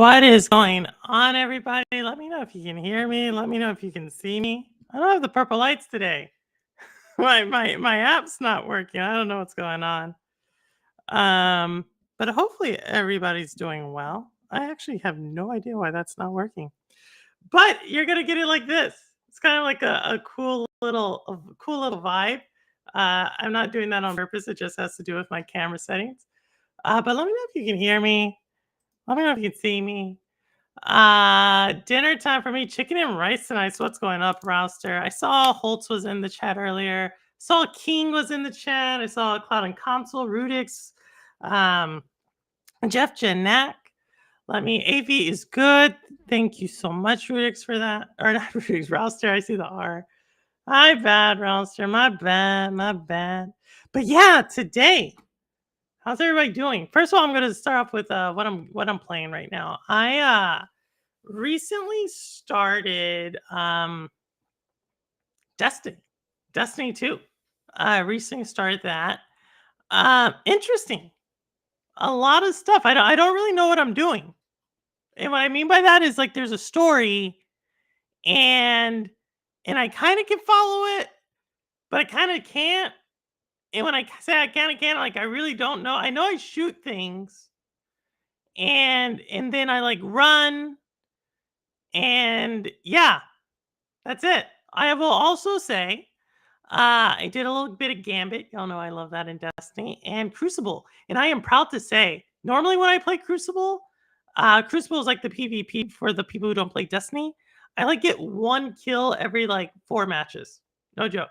What is going on, everybody? Let me know if you can hear me. Let me know if you can see me. I don't have the purple lights today. My app's not working. I don't know what's going on. Um, but hopefully everybody's doing well. I actually have no idea why that's not working. But you're gonna get it like this. It's kind of like a cool little vibe. I'm not doing that on purpose. It just has to do with my camera settings. But let me know if you can hear me. Let me know if you can see me. Dinner time for me. Chicken and rice tonight. So what's going up, Rouster? I saw Holtz was in the chat earlier. Saw King was in the chat. I saw Cloud and Console, Rudix, um, Jeff Janak. AV is good. Thank you so much, Rudix, for that. Or not Rudix, Rouster. I see the R. My bad, Rouster. My bad. But yeah, today, how's everybody doing? First of all, I'm going to start off with what I'm playing right now. I recently started Destiny 2. I recently started that. Interesting. A lot of stuff. I don't really know what I'm doing. And what I mean by that is like there's a story and I kind of can follow it, but I kind of can't. And when I say I kind of can't, like I really don't know. I know I shoot things and then I like run and yeah, that's it. I will also say I did a little bit of Gambit. Y'all know I love that in Destiny and Crucible. And I am proud to say, normally when I play Crucible, Crucible is like the PvP for the people who don't play Destiny. I like get 1 kill every like 4 matches. No joke.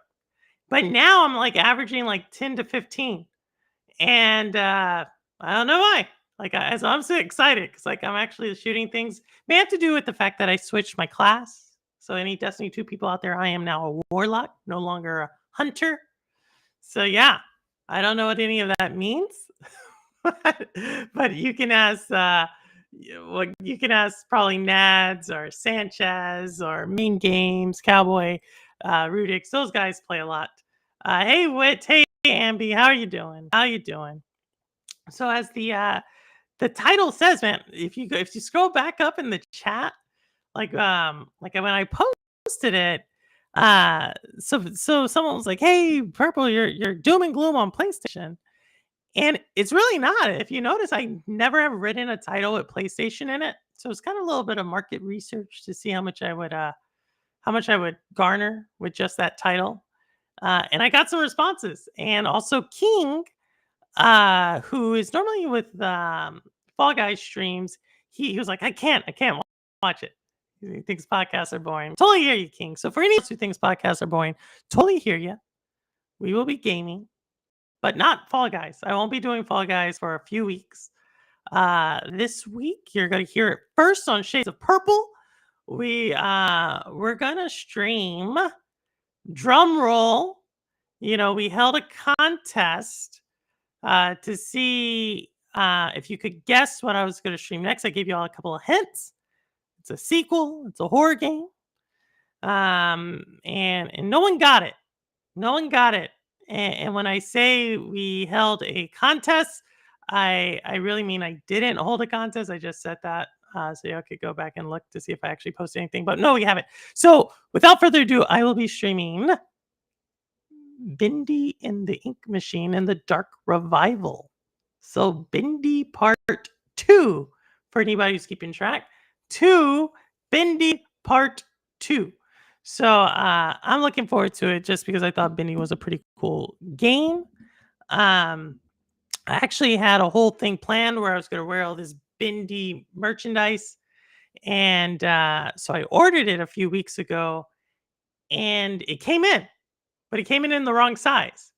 But now I'm like averaging like 10 to 15. And I don't know why. So I'm so excited because like I'm actually shooting things. May have to do with the fact that I switched my class. So any Destiny 2 people out there, I am now a warlock, no longer a hunter. So yeah, I don't know what any of that means, but you can ask. You can ask probably Nads or Sanchez or Mean Games, Cowboy, Rudix. Those guys play a lot. Hey Wit, hey Ambi, how are you doing? How you doing? So as the title says, man, if you scroll back up in the chat, like when I posted it, so someone was like, "Hey, Purple, you're doom and gloom on PlayStation," and it's really not. If you notice, I never have written a title with PlayStation in it, so it's kind of a little bit of market research to see how much I would garner with just that title, and I got some responses, and also King who is normally with Fall Guys streams. He was like, I can't watch it. He thinks podcasts are boring. Totally hear you, King. So for any of us who thinks podcasts are boring, totally hear you. We will be gaming, but not Fall Guys. I won't be doing Fall Guys for a few weeks. This week you're gonna hear it first on Shades of Purple. We're gonna stream. Drum roll. We held a contest to see if you could guess what I was going to stream next. I gave you all a couple of hints. It's a sequel. It's a horror game. And no one got it. No one got it. And when I say we held a contest, I really mean I didn't hold a contest. I just said that. So y'all could go back and look to see if I actually posted anything. But no, we haven't. So without further ado, I will be streaming Bindi in the Ink Machine and the Dark Revival. So Bindi Part 2, for anybody who's keeping track. Bindi Part 2. So I'm looking forward to it just because I thought Bindi was a pretty cool game. I actually had a whole thing planned where I was going to wear all this Bindi merchandise. And so I ordered it a few weeks ago and it came in, but it came in the wrong size.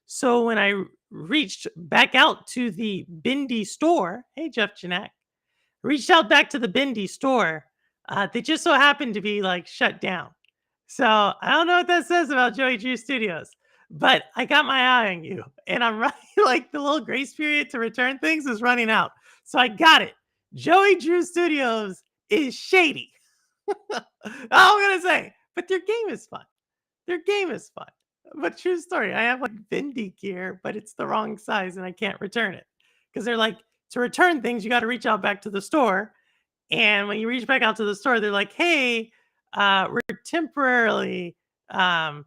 So when I reached back out to the Bindi store, hey, Jeff Janak, reached out back to the Bindi store. They just so happened to be like shut down. So I don't know what that says about Joey Drew Studios, but I got my eye on you and I'm running like the little grace period to return things is running out. So I got it. Joey Drew Studios is shady. All I'm going to say, but their game is fun. Their game is fun. But true story, I have like Bindi gear, but it's the wrong size and I can't return it. Because they're like, to return things, you got to reach out back to the store. And when you reach back out to the store, they're like, "Hey, we're temporarily, um,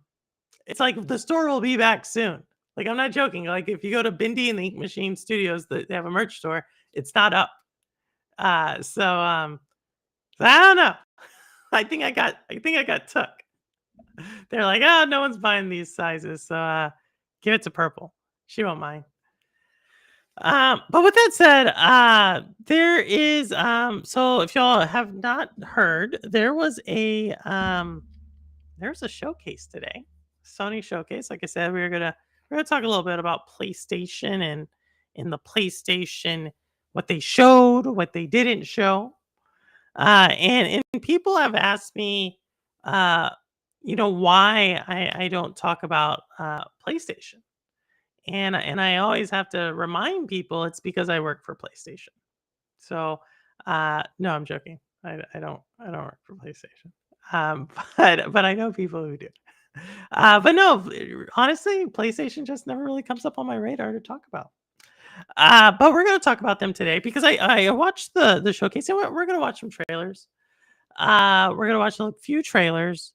it's like the store will be back soon." Like, I'm not joking. Like, if you go to Bindi and the Ink Machine Studios, they have a merch store. It's not up. So I don't know. I think I got took. They're like, "Oh, no one's buying these sizes, so give it to Purple. She won't mind." But with that said, there is so if y'all have not heard, there's a showcase today. Sony showcase. Like I said, we're gonna talk a little bit about PlayStation and in the PlayStation, what they showed, what they didn't show. And people have asked me, uh, why I don't talk about PlayStation, and I always have to remind people it's because I work for PlayStation. So, no, I'm joking. I don't work for PlayStation. But I know people who do. But no, honestly, PlayStation just never really comes up on my radar to talk about. But we're gonna talk about them today because I watched the showcase and we're gonna watch some trailers. We're gonna watch a few trailers,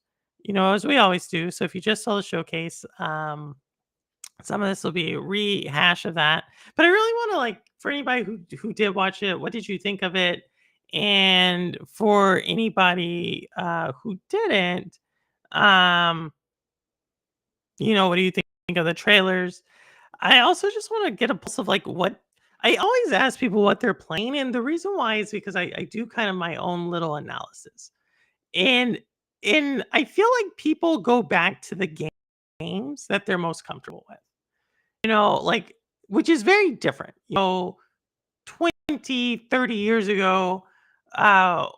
as we always do. So if you just saw the showcase, some of this will be a rehash of that. But I really want to, like, for anybody who did watch it, what did you think of it? And for anybody who didn't, um, what do you think of the trailers? I also just want to get a pulse of like what I always ask people what they're playing, and the reason why is because I do kind of my own little analysis, and I feel like people go back to the games that they're most comfortable with, like, which is very different. 20, 30 years ago,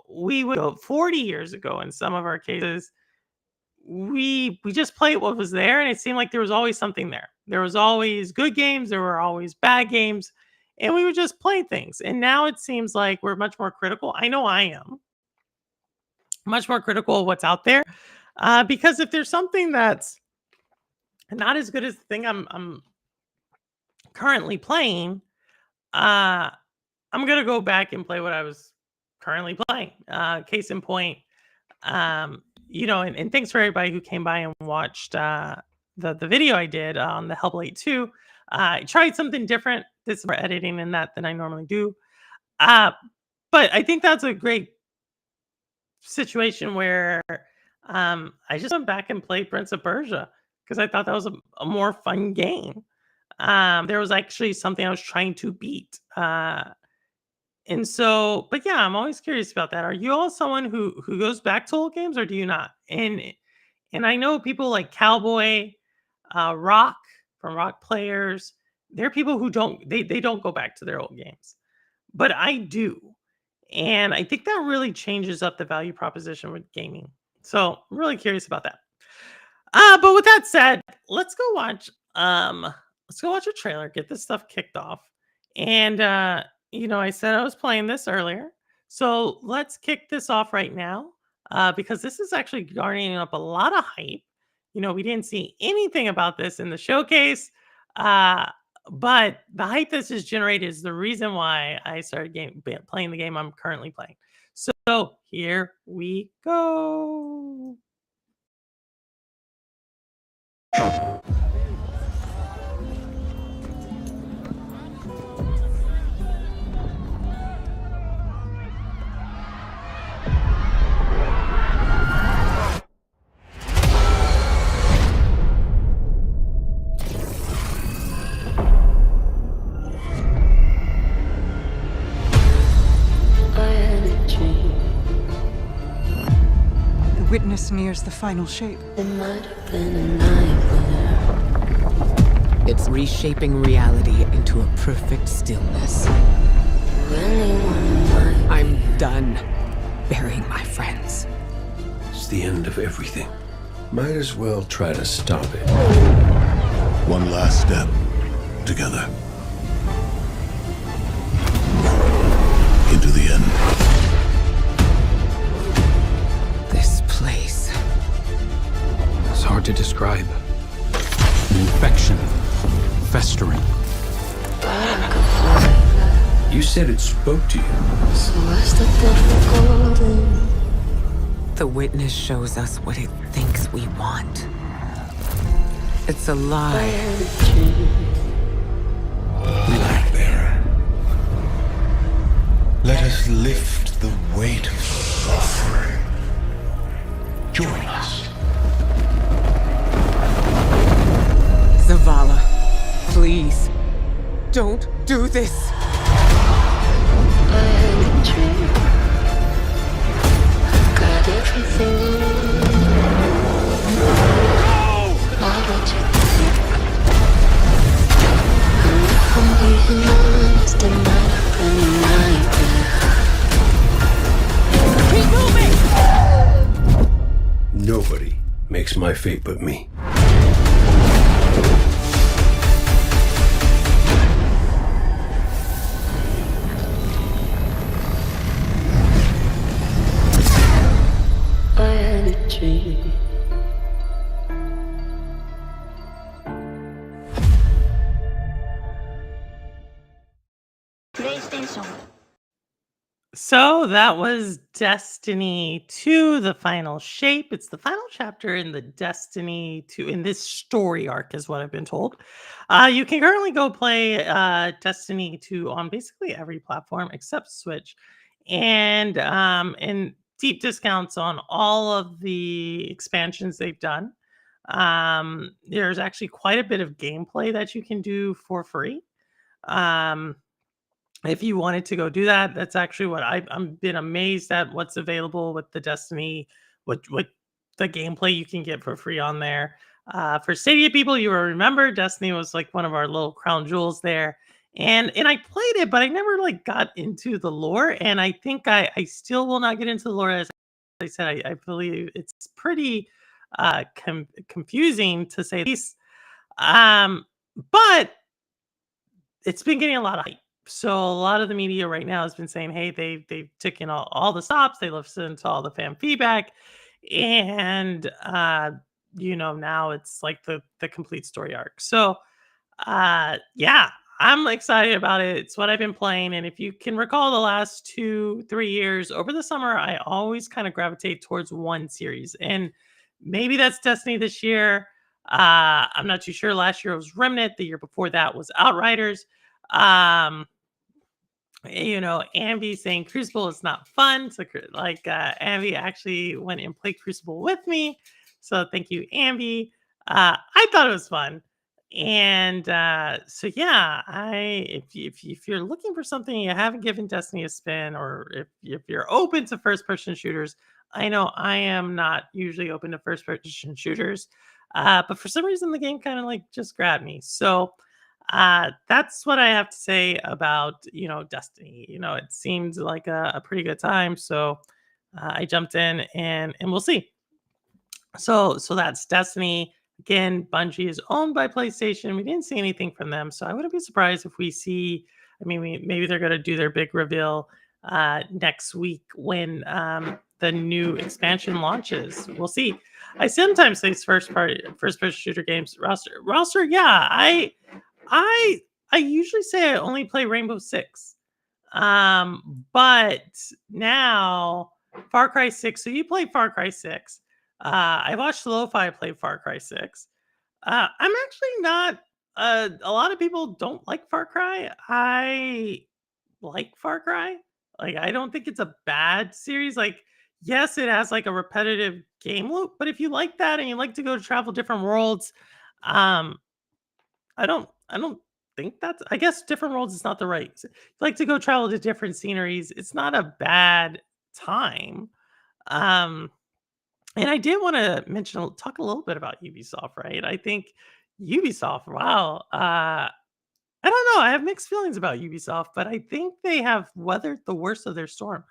we would go 40 years ago in some of our cases, we just played what was there, and it seemed like there was always something there. There was always good games, there were always bad games, and we would just play things. And now it seems like we're much more critical. I know I am much more critical of what's out there, because if there's something that's not as good as the thing I'm currently playing, uh, I'm gonna go back and play what I was currently playing. Case in point, and thanks for everybody who came by and watched the video I did on the Hellblade 2. I tried something different this for editing in that than I normally do. Uh, but I think that's a great situation where I just went back and played Prince of Persia because I thought that was a more fun game. There was actually something I was trying to beat. And so, but yeah, I'm always curious about that. Are you all someone who goes back to old games, or do you not? And I know people like Cowboy, Rock from Rock Players. They're people who they don't go back to their old games, but I do, and I think that really changes up the value proposition with gaming. So I'm really curious about that. But with that said, let's go watch a trailer, get this stuff kicked off. And I said I was playing this earlier. So let's kick this off right now. Because this is actually garnering up a lot of hype. We didn't see anything about this in the showcase. But the hype this has generated is the reason why I started playing the game I'm currently playing. So here we go. Witness nears the final shape. It might have been a nightmare. It's reshaping reality into a perfect stillness. I'm done burying my friends. It's the end of everything. Might as well try to stop it. One last step. Together. Into the end. This place. It's hard to describe. An infection. Festering. You said it spoke to you. The witness shows us what it thinks we want. It's a lie. Light bearer, let us lift the weight of suffering. Join us. Zavala, please, don't do this. Nobody makes my fate but me. I had a dream. PlayStation. So that was Destiny 2, the final shape. It's the final chapter in the Destiny 2, in this story arc, is what I've been told. You can currently go play Destiny 2 on basically every platform except Switch, and deep discounts on all of the expansions they've done. There's actually quite a bit of gameplay that you can do for free. Um, if you wanted to go do that, that's actually what I'm been amazed at what's available with the Destiny, what the gameplay you can get for free on there. For Stadia people, you will remember Destiny was like one of our little crown jewels there, and I played it, but I never like got into the lore, and I think I still will not get into the lore. As I said, I believe it's pretty confusing to say the least. Um, but it's been getting a lot of hype. So a lot of the media right now has been saying, hey, they've taken all the stops, they listened to all the fan feedback, and now it's like the complete story arc. So yeah, I'm excited about it. It's what I've been playing. And if you can recall the last 2-3 years over the summer, I always kind of gravitate towards one series. And maybe that's Destiny this year. I'm not too sure. Last year was Remnant. The year before that was Outriders. Um, Ambi saying Crucible is not fun. So Ambi actually went and played Crucible with me. So thank you, Ambi. I thought it was fun. And so yeah, if you're looking for something you haven't given Destiny a spin, or if you're open to first person shooters, I know I am not usually open to first person shooters, but for some reason the game kind of like just grabbed me. So that's what I have to say about Destiny. It seemed like a pretty good time, so I jumped in, and we'll see. So that's Destiny. Again, Bungie is owned by PlayStation. We didn't see anything from them, so I wouldn't be surprised if we see. I mean, maybe they're going to do their big reveal next week when the new expansion launches. We'll see. I sometimes say first person shooter games roster. Yeah, I usually say I only play Rainbow Six, but now Far Cry 6. So you play Far Cry 6. I watched Lo-Fi play Far Cry 6. I'm actually not. A lot of people don't like Far Cry. I like Far Cry. Like, I don't think it's a bad series. Like, yes, it has like a repetitive game loop, but if you like that and you like to go travel different worlds, um, I don't think that's. I guess different worlds is not the right. You like to go travel to different sceneries. It's not a bad time. Um, and I did want to talk a little bit about Ubisoft, right? I think Ubisoft, wow. I don't know. I have mixed feelings about Ubisoft, but I think they have weathered the worst of their storm.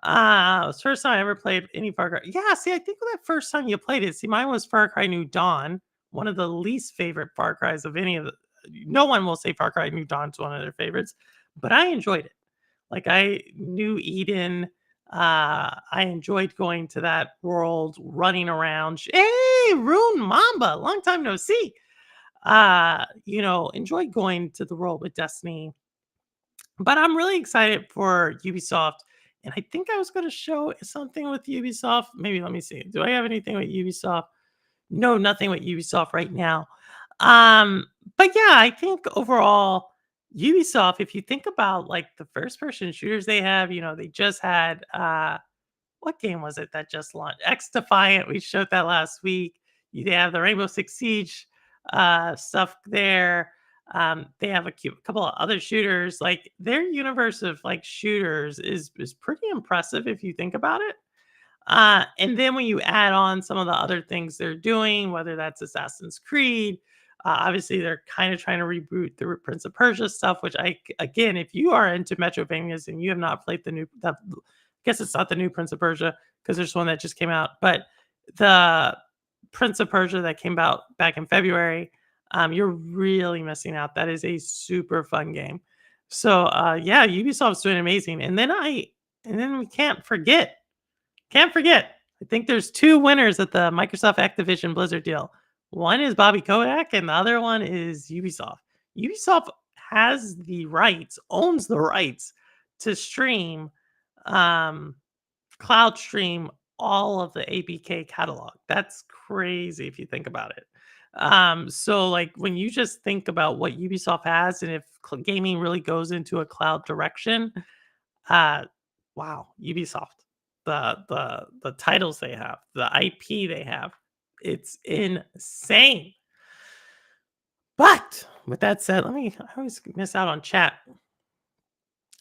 It was the first time I ever played any Far Cry. Yeah, see, I think that first time you played it, see, mine was Far Cry New Dawn, one of the least favorite Far Cries of any of the. No one will say Far Cry New Dawn's one of their favorites, but I enjoyed it. Like, I knew Eden. I enjoyed going to that world, running around. Hey, Rune Mamba, long time no see. Enjoyed going to the world with Destiny. But I'm really excited for Ubisoft, and I think I was going to show something with Ubisoft. Maybe let me see. Do I have anything with Ubisoft? No, nothing with Ubisoft right now. Um, but yeah, I think overall Ubisoft, if you think about like the first person shooters they have, they just had what game was it that just launched? X Defiant. We showed that last week. They have the Rainbow Six Siege stuff there. They have couple of other shooters. Like their universe of like shooters is pretty impressive if you think about it. And then when you add on some of the other things they're doing, whether that's Assassin's Creed, obviously they're kind of trying to reboot the Prince of Persia stuff, which again, if you are into Metrovanias and you have not played I guess it's not the new Prince of Persia because there's one that just came out, but the Prince of Persia that came out back in February, you're really missing out. That is a super fun game. So yeah, Ubisoft's doing amazing. And then we can't forget. I think there's two winners at the Microsoft Activision Blizzard deal. One is Bobby Kotick, and the other one is Ubisoft. Ubisoft owns the rights to stream, cloud stream all of the ABK catalog. That's crazy if you think about it. So like when you just think about what Ubisoft has, and if gaming really goes into a cloud direction, wow, Ubisoft. The titles they have, the IP they have, it's insane. But with that said, I always miss out on chat.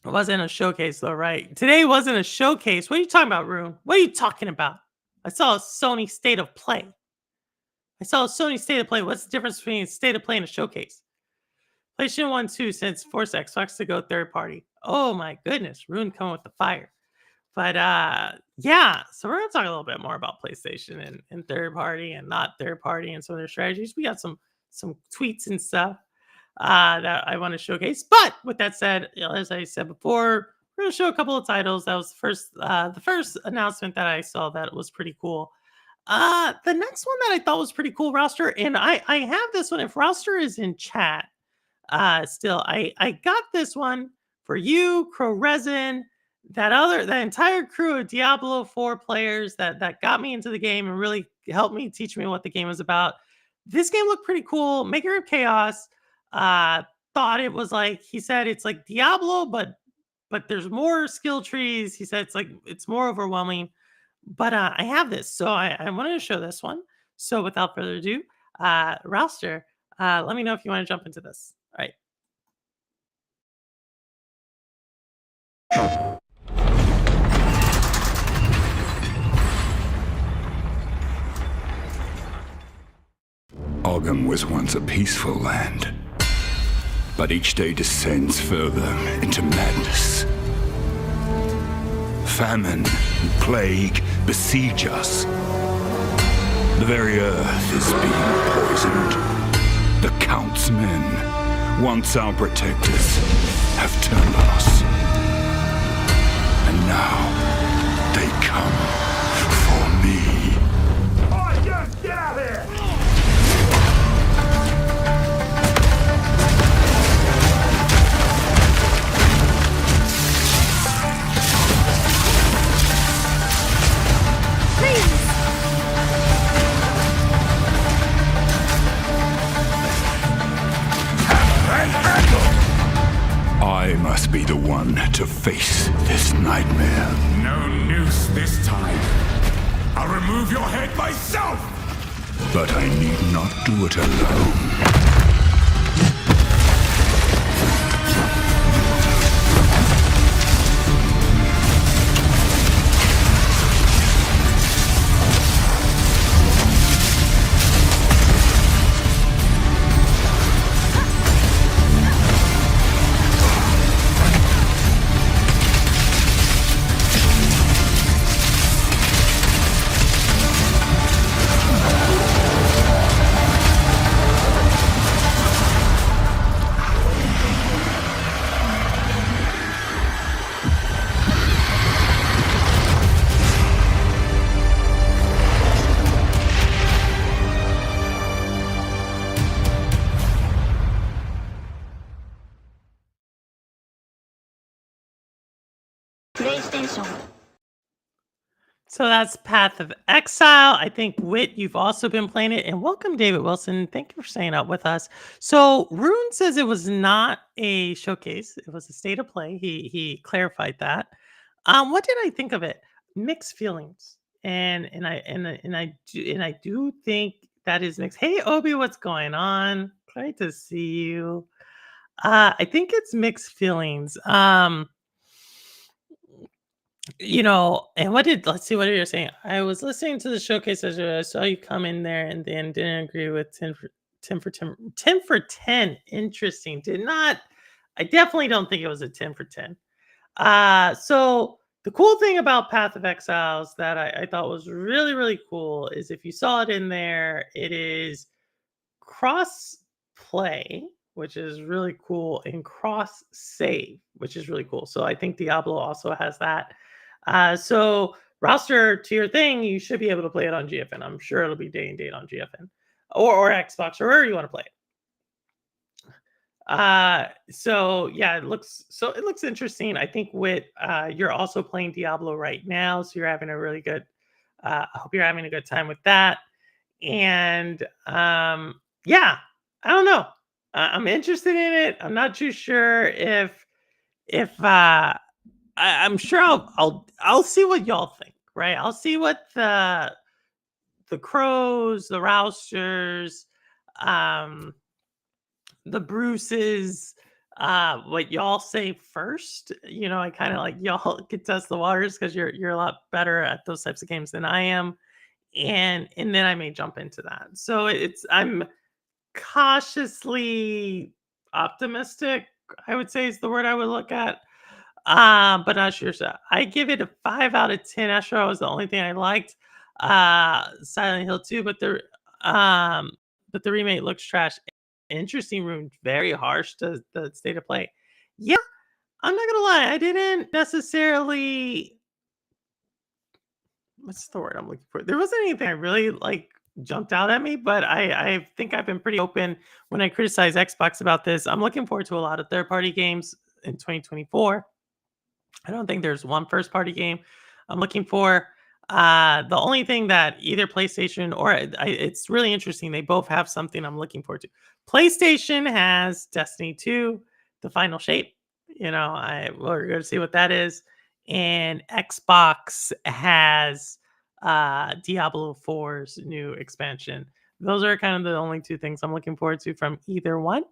It wasn't a showcase though, right? Today wasn't a showcase. What are you talking about, Rune? What are you talking about? I saw a Sony State of Play. What's the difference between a State of Play and a showcase? PlayStation 1, 2 since Force Xbox to go third party. Oh my goodness, Rune coming with the fire. But yeah, so we're gonna talk a little bit more about PlayStation and third party and not third party and some of their strategies. We got some tweets and stuff that I want to showcase. But with that said, as I said before, we're gonna show a couple of titles. That was the first announcement that I saw that was pretty cool. The next one that I thought was pretty cool, Roster, and I have this one. If Roster is in chat, still, I got this one for you, Crow Resin. That entire crew of Diablo 4 players that got me into the game and really helped me teach me what the game was about. This game looked pretty cool. Maker of Chaos thought it was like, he said it's like Diablo, but there's more skill trees. He said it's more overwhelming. But I have this, so I wanted to show this one. So without further ado, Roster, let me know if you want to jump into this. All right. Ogham was once a peaceful land, but each day descends further into madness. Famine and plague besiege us. The very earth is being poisoned. The Count's men, once our protectors, have turned on us. And now they come for me. Oh, yes, get out of here! I must be the one to face this nightmare. No noose this time. I'll remove your head myself! But I need not do it alone. PlayStation. So that's Path of Exile. I think Wit, you've also been playing it. And welcome, David Wilson. Thank you for staying up with us. So Rune says it was not a showcase; it was a state of play. He clarified that. What did I think of it? Mixed feelings, and I do think that is mixed. Hey, Obi, what's going on? Great to see you. I think it's mixed feelings. And let's see what you're saying. I was listening to the showcase as I saw you come in there and then didn't agree with 10 for 10. 10 for 10. Interesting. I definitely don't think it was a 10 for 10. So the cool thing about Path of Exiles that I thought was really, really cool is if you saw it in there, it is cross play, which is really cool, and cross save, which is really cool. So I think Diablo also has that. So roster to your thing, you should be able to play it on GFN. I'm sure it'll be day and date on GFN or Xbox or wherever you want to play it. So yeah, it looks interesting. I think you're also playing Diablo right now, so you're having a really good. I hope you're having a good time with that. And yeah, I don't know. I'm interested in it. I'm not too sure if I'm sure I'll see what y'all think, right? I'll see what the Crows, the Rousters, the Bruces, what y'all say first. I kind of like y'all could test the waters because you're a lot better at those types of games than I am, and then I may jump into that. So I'm cautiously optimistic, I would say is the word I would look at. But not sure. So I give it a 5 out of 10. Astro was the only thing I liked. Silent Hill 2, but the remake looks trash. Interesting room, very harsh to the state of play. Yeah, I'm not gonna lie, I didn't necessarily. What's the word I'm looking for? There wasn't anything I really jumped out at me, but I think I've been pretty open when I criticize Xbox about this. I'm looking forward to a lot of third-party games in 2024. I don't think there's one first-party game I'm looking for. The only thing that either PlayStation or it's really interesting, they both have something I'm looking forward to. PlayStation has Destiny 2, The Final Shape. We're going to see what that is. And Xbox has Diablo 4's new expansion. Those are kind of the only two things I'm looking forward to from either one.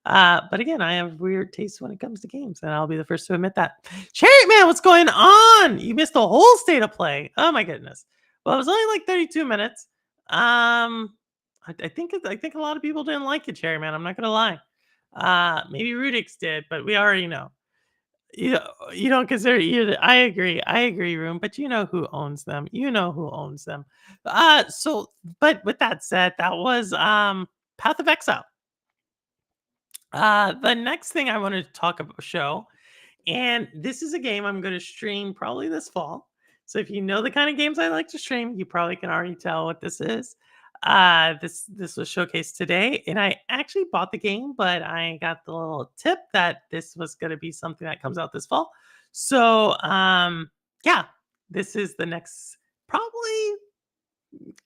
But again, I have weird tastes when it comes to games, and I'll be the first to admit that. Cherry Man, what's going on? You missed the whole state of play. Oh my goodness. Well, it was only 32 minutes. I think a lot of people didn't like it, Cherry Man. I'm not gonna lie. Maybe Rudix did, but we already know. You don't consider either. I agree, Room, but you know who owns them. But with that said, that was Path of Exile. The next thing I wanted to talk about show, and this is a game I'm going to stream probably this fall. So if you know the kind of games I like to stream, you probably can already tell what this is. This was showcased today, and I actually bought the game, but I got the little tip that this was going to be something that comes out this fall. So yeah, this is the next, probably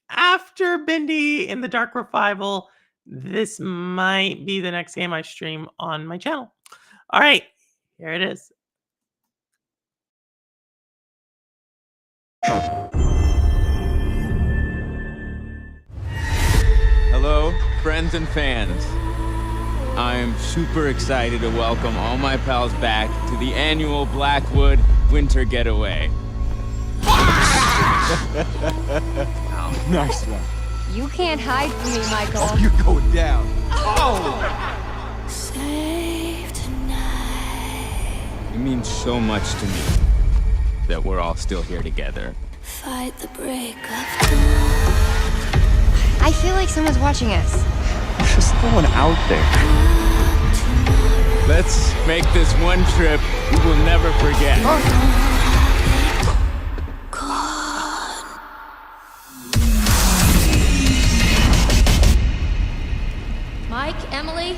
after Bendy in the Dark Revival. This might be the next game I stream on my channel. All right, here it is. Hello, friends and fans. I'm super excited to welcome all my pals back to the annual Blackwood Winter Getaway. Oh, nice one. You can't hide from me, Michael. Oh, you're going down. Save tonight. It means so much to me that we're all still here together. Fight the break of dawn. I feel like someone's watching us. There's no one out there. Let's make this one trip we will never forget. Mike, Emily?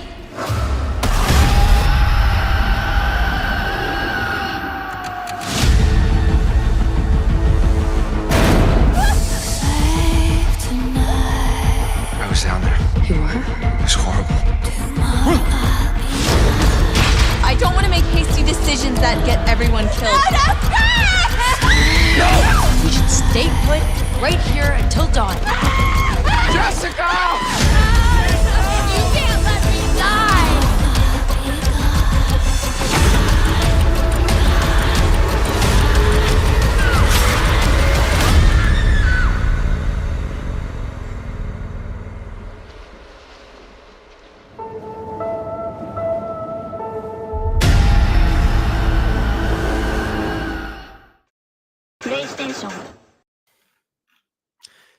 everyone killed. We should stay put right here until dawn. Jessica! You can't let me die! PlayStation.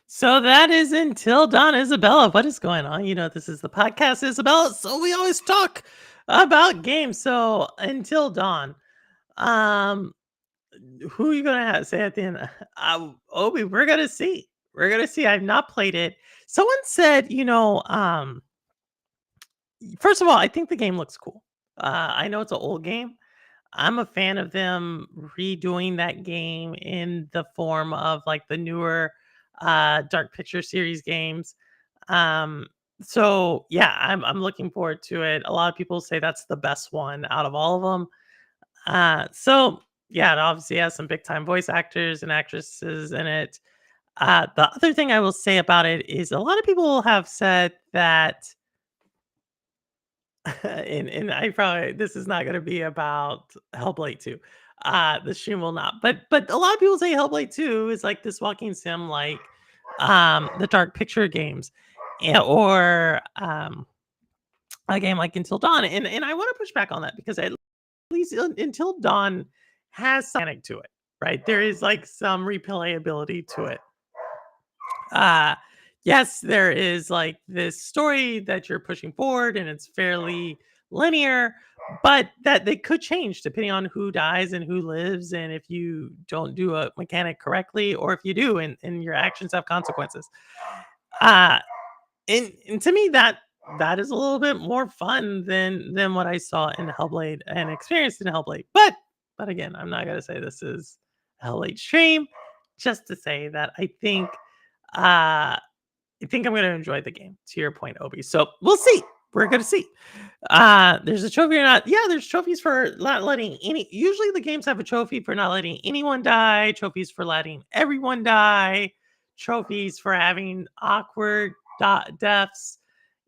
So that is Until Dawn. Isabella, what is going on? You know, this is the podcast, Isabella. So we always talk about games. So Until Dawn. Who are you gonna say at the end? Obi, we're gonna see. We're gonna see. I've not played it. Someone said, first of all, I think the game looks cool. I know it's an old game. I'm a fan of them redoing that game in the form of like the newer Dark Picture series games. So yeah, I'm looking forward to it. A lot of people say that's the best one out of all of them. So yeah, it obviously has some big time voice actors and actresses in it. The other thing I will say about it is a lot of people have said that and I probably this is not going to be about Hellblade 2. The stream will not. But a lot of people say Hellblade 2 is like this walking sim like the Dark Picture games or a game like Until Dawn. And I want to push back on that because at least Until Dawn has something to it, right? There is like some replayability to it. Yes, there is like this story that you're pushing forward and it's fairly linear, but that they could change depending on who dies and who lives, and if you don't do a mechanic correctly, or if you do and your actions have consequences. And to me that is a little bit more fun than what I saw in Hellblade and experienced in Hellblade. But again, I'm not gonna say this is a Hellblade stream, just to say that I think I'm going to enjoy the game, to your point, Obi. So we'll see. We're going to see. There's a trophy or not. Yeah, there's trophies for not letting usually the games have a trophy for not letting anyone die, trophies for letting everyone die, trophies for having awkward deaths,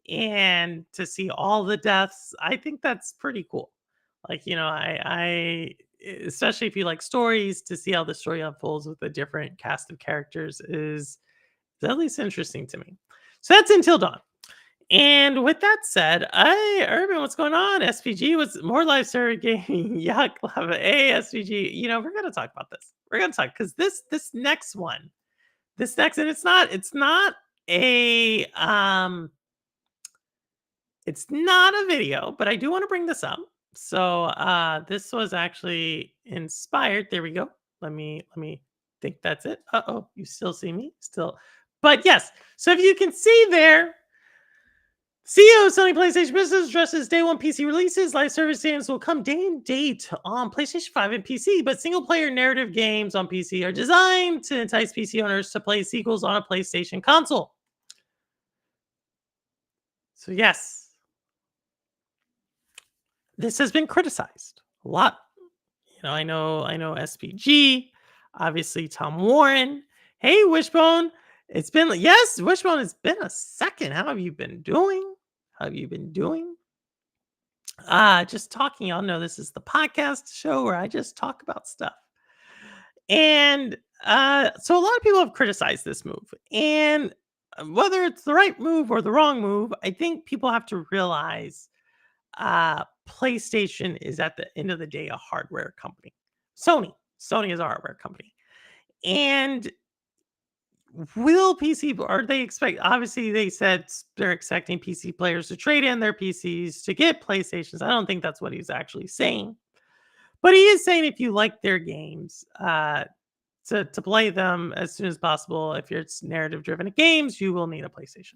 and to see all the deaths. I think that's pretty cool. Like, I especially if you like stories, to see how the story unfolds with a different cast of characters is at least interesting to me. So that's Until Dawn. And with that said, Urban, what's going on? SPG was more live server gaming. Yuck, lava. Hey, SPG. We're gonna talk about this. We're gonna talk because this next, and it's not a video, but I do want to bring this up. So this was actually inspired. There we go. Let me think that's it. Uh-oh, you still see me? Still. But yes, so if you can see there, CEO of Sony PlayStation Business addresses day one PC releases. Live service games will come day and date on PlayStation 5 and PC, but single-player narrative games on PC are designed to entice PC owners to play sequels on a PlayStation console. So yes, this has been criticized a lot. I know SPG, obviously Tom Warren. Hey, Wishbone. Wishbone, it's been a second. How have you been doing? Just talking. Y'all know this is the podcast show where I just talk about stuff. And so a lot of people have criticized this move. And whether it's the right move or the wrong move, I think people have to realize PlayStation is at the end of the day a hardware company. Sony is a hardware company. And will obviously they said they're expecting PC players to trade in their PCs to get PlayStations. I don't think that's what he's actually saying. But he is saying if you like their games, to play them as soon as possible, if it's narrative driven games, you will need a PlayStation.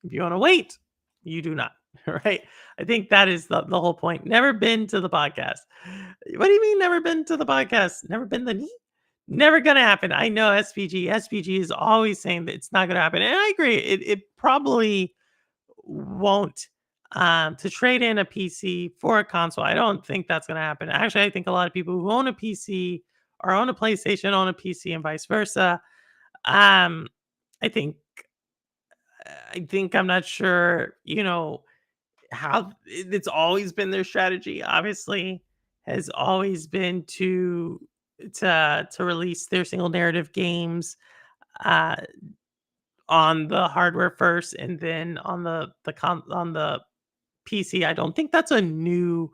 If you want to wait, you do not. Right? I think that is the whole point. Never been to the podcast. What do you mean never been to the podcast? Never been the knee? Never gonna happen. I know SPG is always saying that it's not gonna happen, and I agree. It probably won't to trade in a PC for a console. I don't think that's going to happen. Actually, I think a lot of people who own a PC or own a PlayStation own a PC and vice versa. Um, I think I'm not sure, how it's always been their strategy, obviously, has always been to release their single narrative games uh on the hardware first and then on on the PC. I don't think that's a new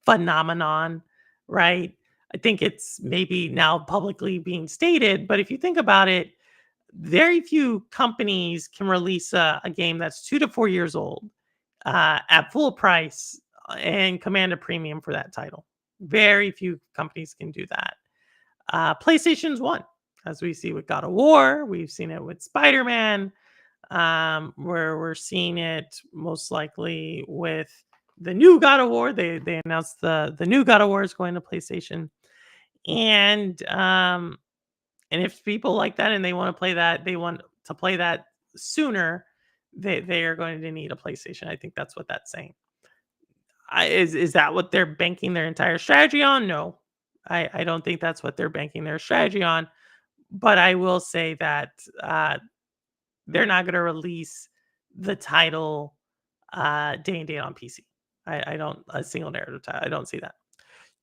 phenomenon, right? I think it's maybe now publicly being stated, but if you think about it, very few companies can release a game that's 2 to 4 years old at full price and command a premium for that title. Very few companies can do that. PlayStation's one, as we see with God of War. We've seen it with Spider-Man. Where we're seeing it most likely with the new God of War. They announced the new God of War is going to PlayStation, and if people like that and they want to play that, they want to play that sooner. They are going to need a PlayStation. I think that's what that's saying. Is that what they're banking their entire strategy on? No, I don't think that's what they're banking their strategy on. But I will say that they're not going to release the title day and date on PC. I don't a single narrative title. I don't see that.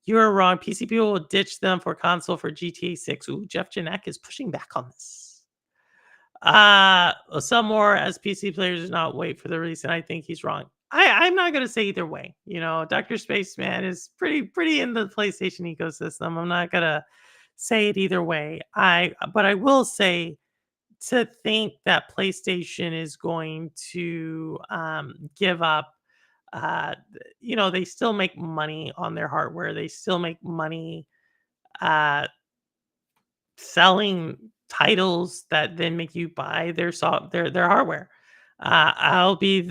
You're wrong. PC people will ditch them for console for GTA 6. Ooh, Jeff Janek is pushing back on this. Some more as PC players do not wait for the release, and I think he's wrong. I'm not gonna say either way. Dr. Spaceman is pretty in the PlayStation ecosystem. I'm not gonna say it either way. But I will say to think that PlayStation is going to give up. They still make money on their hardware. They still make money selling titles that then make you buy their hardware. I'll be,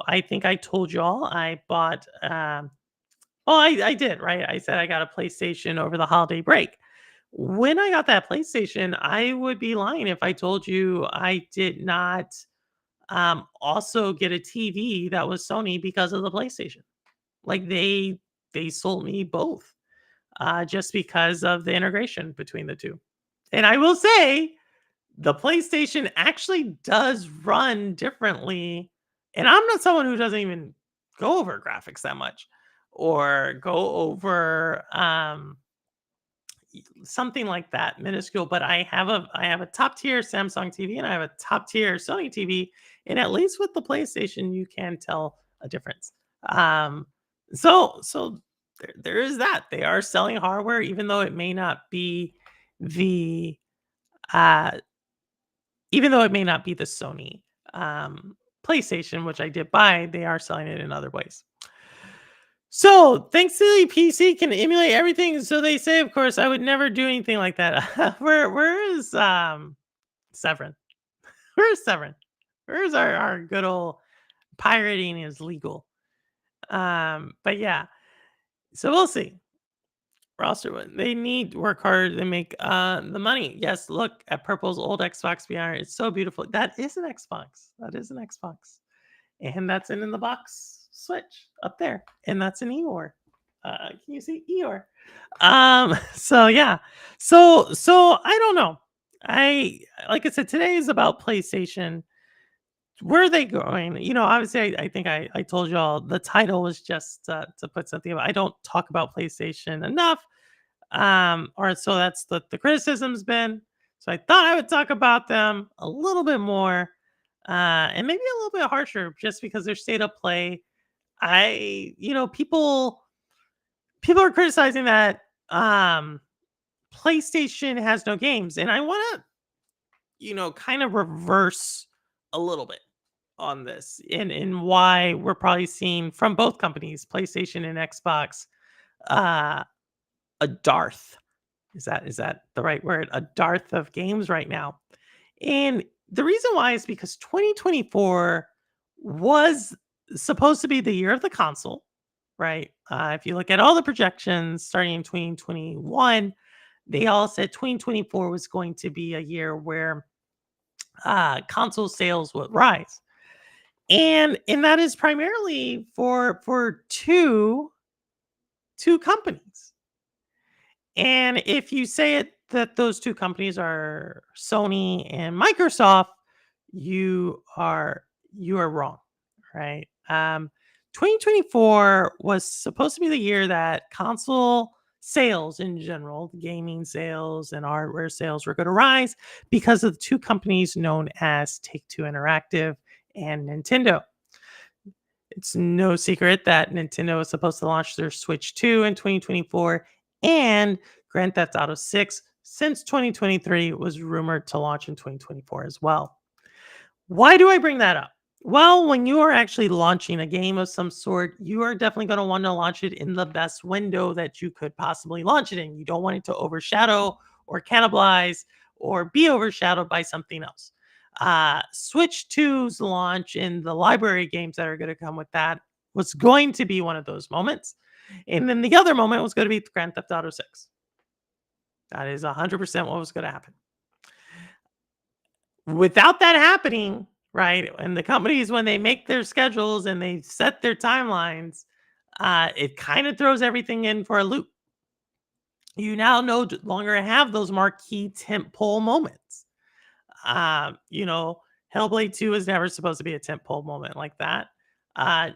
I think I told y'all I bought. I did, right? I said I got a PlayStation over the holiday break. When I got that PlayStation, I would be lying if I told you I did not also get a TV that was Sony because of the PlayStation. Like they sold me both just because of the integration between the two. And I will say the PlayStation actually does run differently. And I'm not someone who doesn't even go over graphics that much or go over something like that minuscule, but I have a top tier Samsung TV and I have a top tier Sony TV, and at least with the PlayStation you can tell a difference. So there is that. They are selling hardware even though it may not be the Sony PlayStation, which I did buy. They are selling it in other ways. So, thanks to the PC can emulate everything. So they say, of course, I would never do anything like that. Where is Severin? Where's Severin? Where's our good old pirating is legal? But yeah. So we'll see. Roster, they need to work hard to make the money. Yes, look at Purple's old Xbox VR. It's so beautiful. That is an Xbox. And that's in the box Switch up there, and that's an Eeyore. Can you see Eeyore? So yeah, so I don't know. Like I said, today is about PlayStation. Where are they going? Obviously, I think I told y'all the title was just to put something about. I don't talk about PlayStation enough, or so that's the criticism's been. So I thought I would talk about them a little bit more, and maybe a little bit harsher, just because their state of play. People are criticizing that PlayStation has no games, and I want to, kind of reverse a little bit on this, and why we're probably seeing from both companies, PlayStation and Xbox, a dearth. Is that the right word? A dearth of games right now, and the reason why is because 2024 was supposed to be the year of the console, right? If you look at all the projections starting in 2021, they all said 2024 was going to be a year where console sales would rise. And that is primarily for two companies. And if you say it that those two companies are Sony and Microsoft, you are wrong, right? 2024 was supposed to be the year that console sales in general, the gaming sales and hardware sales were going to rise because of the two companies known as Take-Two Interactive and Nintendo. It's no secret that Nintendo was supposed to launch their Switch 2 in 2024, and Grand Theft Auto 6 since 2023 was rumored to launch in 2024 as well. Why do I bring that up? Well, when you are actually launching a game of some sort, you are definitely going to want to launch it in the best window that you could possibly launch it in. You don't want it to overshadow or cannibalize or be overshadowed by something else. Switch 2's launch and the library games that are going to come with that was going to be one of those moments. And then the other moment was going to be Grand Theft Auto 6. That is 100% what was going to happen. Without that happening, right, and the companies, when they make their schedules and they set their timelines, it kind of throws everything in for a loop. You now no longer have those marquee tentpole moments. Hellblade 2 is never supposed to be a tentpole moment like that.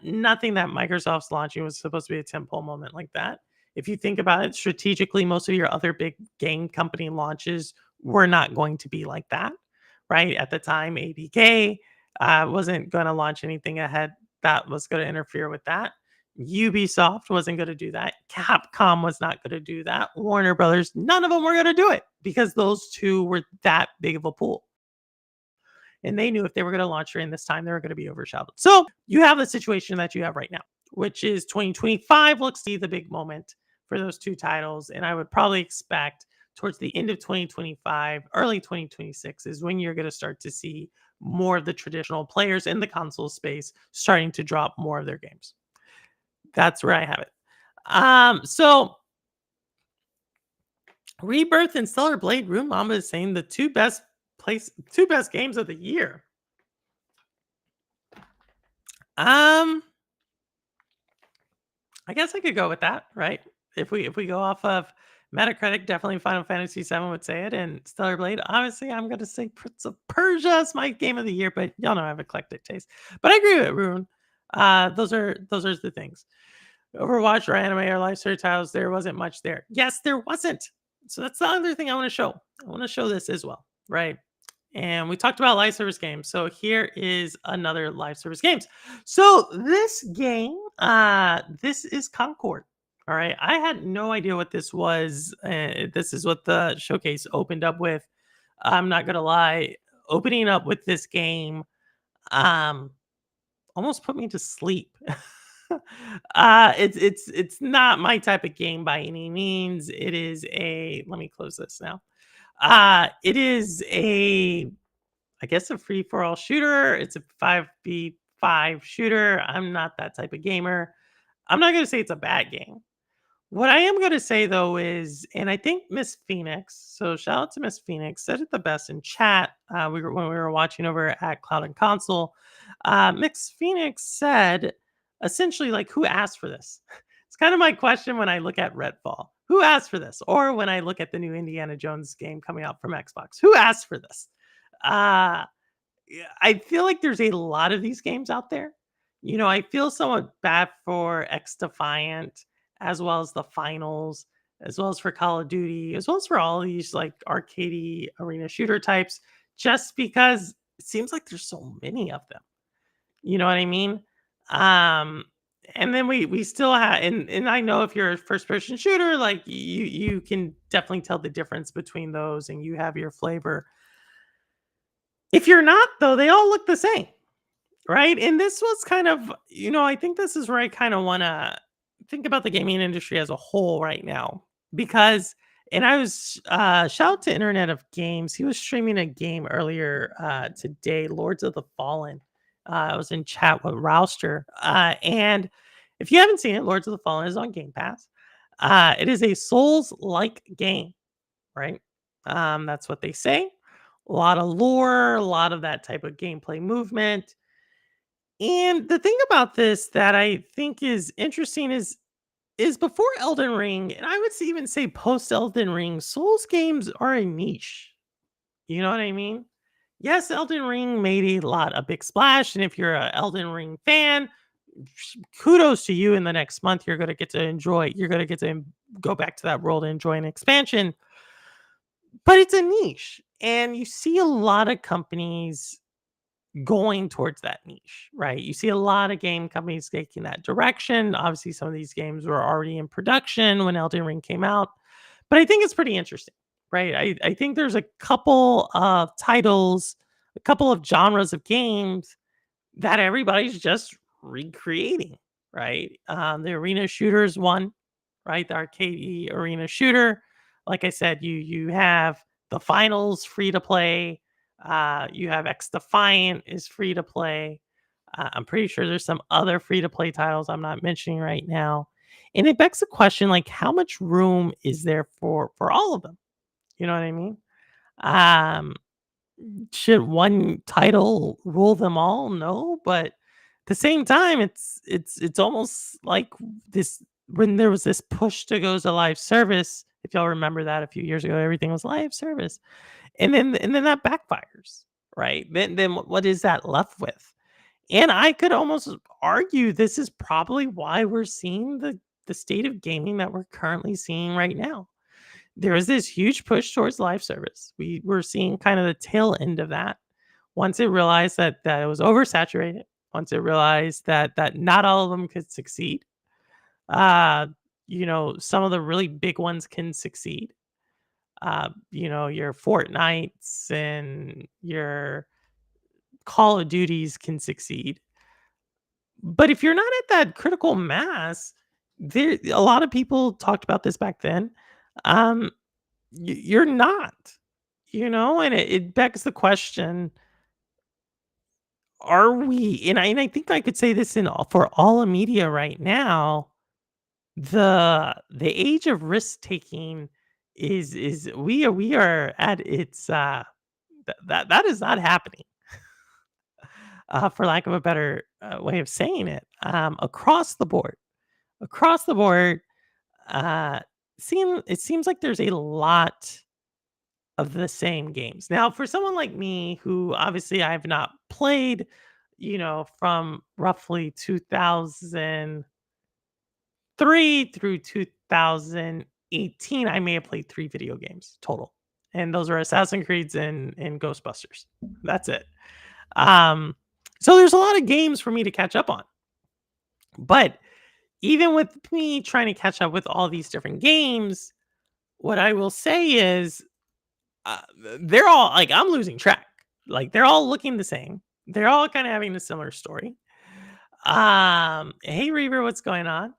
Nothing that Microsoft's launching was supposed to be a tentpole moment like that. If you think about it strategically, most of your other big game company launches were not going to be like that, right? At the time, ABK wasn't going to launch anything ahead that was going to interfere with that. Ubisoft wasn't going to do that. Capcom was not going to do that. Warner Brothers, none of them were going to do it because those two were that big of a pool. And they knew if they were going to launch during this time, they were going to be overshadowed. So you have the situation that you have right now, which is 2025 looks to be the big moment for those two titles. And I would probably expect towards the end of 2025, early 2026 is when you're going to start to see more of the traditional players in the console space starting to drop more of their games. That's where I have it. So Rebirth and Stellar Blade, Rune Mamba is saying the two best games of the year. I guess I could go with that, right? If we go off of Metacritic, definitely Final Fantasy VII would say it, and Stellar Blade. Obviously, I'm going to say Prince of Persia is my game of the year, but y'all know I have eclectic taste. But I agree with it, Rune. Those are the things. Overwatch or anime or live service titles, there wasn't much there. Yes, there wasn't. So that's the other thing I want to show. I want to show this as well, right? And we talked about live service games. So here is another live service games. So this game, this is Concord. All right. I had no idea what this was. This is what the showcase opened up with. I'm not going to lie. Opening up with this game almost put me to sleep. It's not my type of game by any means. It is let me close this now. It is I guess a free for all shooter. It's a 5v5 shooter. I'm not that type of gamer. I'm not going to say it's a bad game. What I am going to say though is, and I think Miss Phoenix, so shout out to Miss Phoenix, said it the best in chat. When we were watching over at Cloud and Console, Miss Phoenix said essentially like, who asked for this? It's kind of my question when I look at Redfall. Who asked for this? Or when I look at the new Indiana Jones game coming out from Xbox, who asked for this? I feel like there's a lot of these games out there. I feel somewhat bad for X Defiant, as well as the Finals, as well as for Call of Duty, as well as for all these like arcadey arena shooter types, just because it seems like there's so many of them. You know what I mean? And then we still have, and I know if you're a first person shooter, like you can definitely tell the difference between those and you have your flavor. If you're not though, they all look the same, right? And this was kind of, I think this is where I kind of want to think about the gaming industry as a whole right now, because, and I was, shout out to Internet of Games. He was streaming a game earlier today, Lords of the Fallen. I was in chat with Rouster. And if you haven't seen it, Lords of the Fallen is on Game Pass. It is a Souls-like game, right? That's what they say. A lot of lore, a lot of that type of gameplay movement. And the thing about this that I think is interesting is before Elden Ring, and I would even say post Elden Ring, Souls games are a niche. You know what I mean? Yes, Elden Ring made a big splash, and if you're a Elden Ring fan, kudos to you. In the next month, you're gonna get to enjoy. You're gonna get to go back to that world and enjoy an expansion. But it's a niche, and you see a lot of companies going towards that niche, right? You see a lot of game companies taking that direction. Obviously, some of these games were already in production when Elden Ring came out, but I think it's pretty interesting, right? I think there's a couple of titles, a couple of genres of games that everybody's just recreating, right? The arena shooters one, right? The arcade arena shooter. Like I said, you have the finals free to play. You have X Defiant is free to play. I'm pretty sure there's some other free to play titles I'm not mentioning right now. And it begs the question, like, how much room is there for all of them? You know what I mean? Um, should one title rule them all? No, but at the same time, it's almost like this when there was this push to go to live service. If y'all remember that a few years ago, everything was live service, and then that backfires, right? Then what is that left with? And I could almost argue this is probably why we're seeing the state of gaming that we're currently seeing right now. There is this huge push towards live service. We're seeing kind of the tail end of that. Once it realized that it was oversaturated, once it realized that not all of them could succeed. Uh, some of the really big ones can succeed. Your Fortnites and your Call of Duties can succeed. But if you're not at that critical mass, there a lot of people talked about this back then. Um, you're not, and it begs the question: are we? And I think I could say this for all of media right now. The age of risk taking is we are at its that is not happening, for lack of a better way of saying it, across the board. Across the board, uh, it seems like there's a lot of the same games. Now, for someone like me, who obviously I have not played, from roughly 2003 through 2018, I may have played 3 video games total, and those are Assassin's Creeds and Ghostbusters. That's it. Um, so there's a lot of games for me to catch up on. But even with me trying to catch up with all these different games, what I will say is uh, they're all like I'm losing track. Like they're all looking the same. They're all kind of having a similar story. Hey Reaver, what's going on?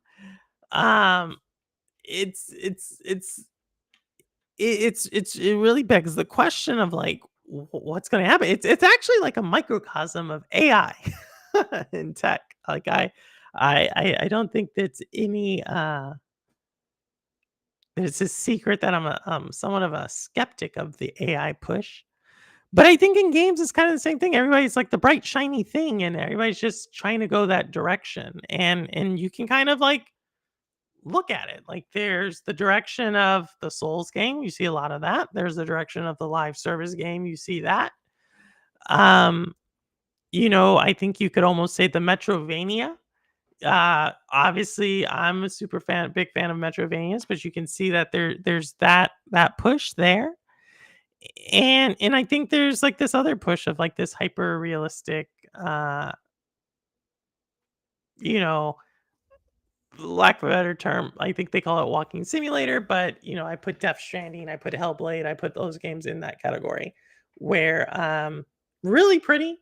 Um, it's it's it's it really begs the question of like what's going to happen. It's actually like a microcosm of AI in tech. Like I don't think that's any it's a secret that I'm somewhat of a skeptic of the AI push. But I think in games it's kind of the same thing. Everybody's like the bright shiny thing, and everybody's just trying to go that direction. And you can kind of like look at it. Like there's the direction of the Souls game, you see a lot of that. There's the direction of the live service game, you see that. Um, I think you could almost say the Metrovania. Obviously I'm a big fan of Metrovanias, but you can see that there's that push there. And I think there's like this other push of like this hyper realistic you know lack of a better term, I think they call it walking simulator, but I put Death Stranding, I put Hellblade, I put those games in that category where really pretty,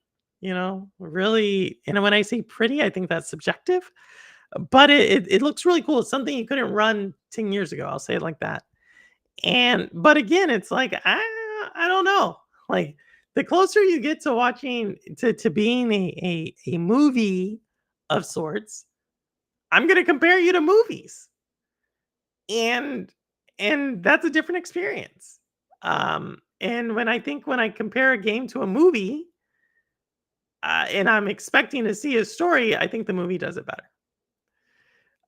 really, and when I say pretty, I think that's subjective, but it looks really cool. It's something you couldn't run 10 years ago. I'll say it like that. And but again, it's like I don't know. Like the closer you get to watching to being a movie of sorts, I'm gonna compare you to movies. And that's a different experience. And when I compare a game to a movie, and I'm expecting to see a story, I think the movie does it better.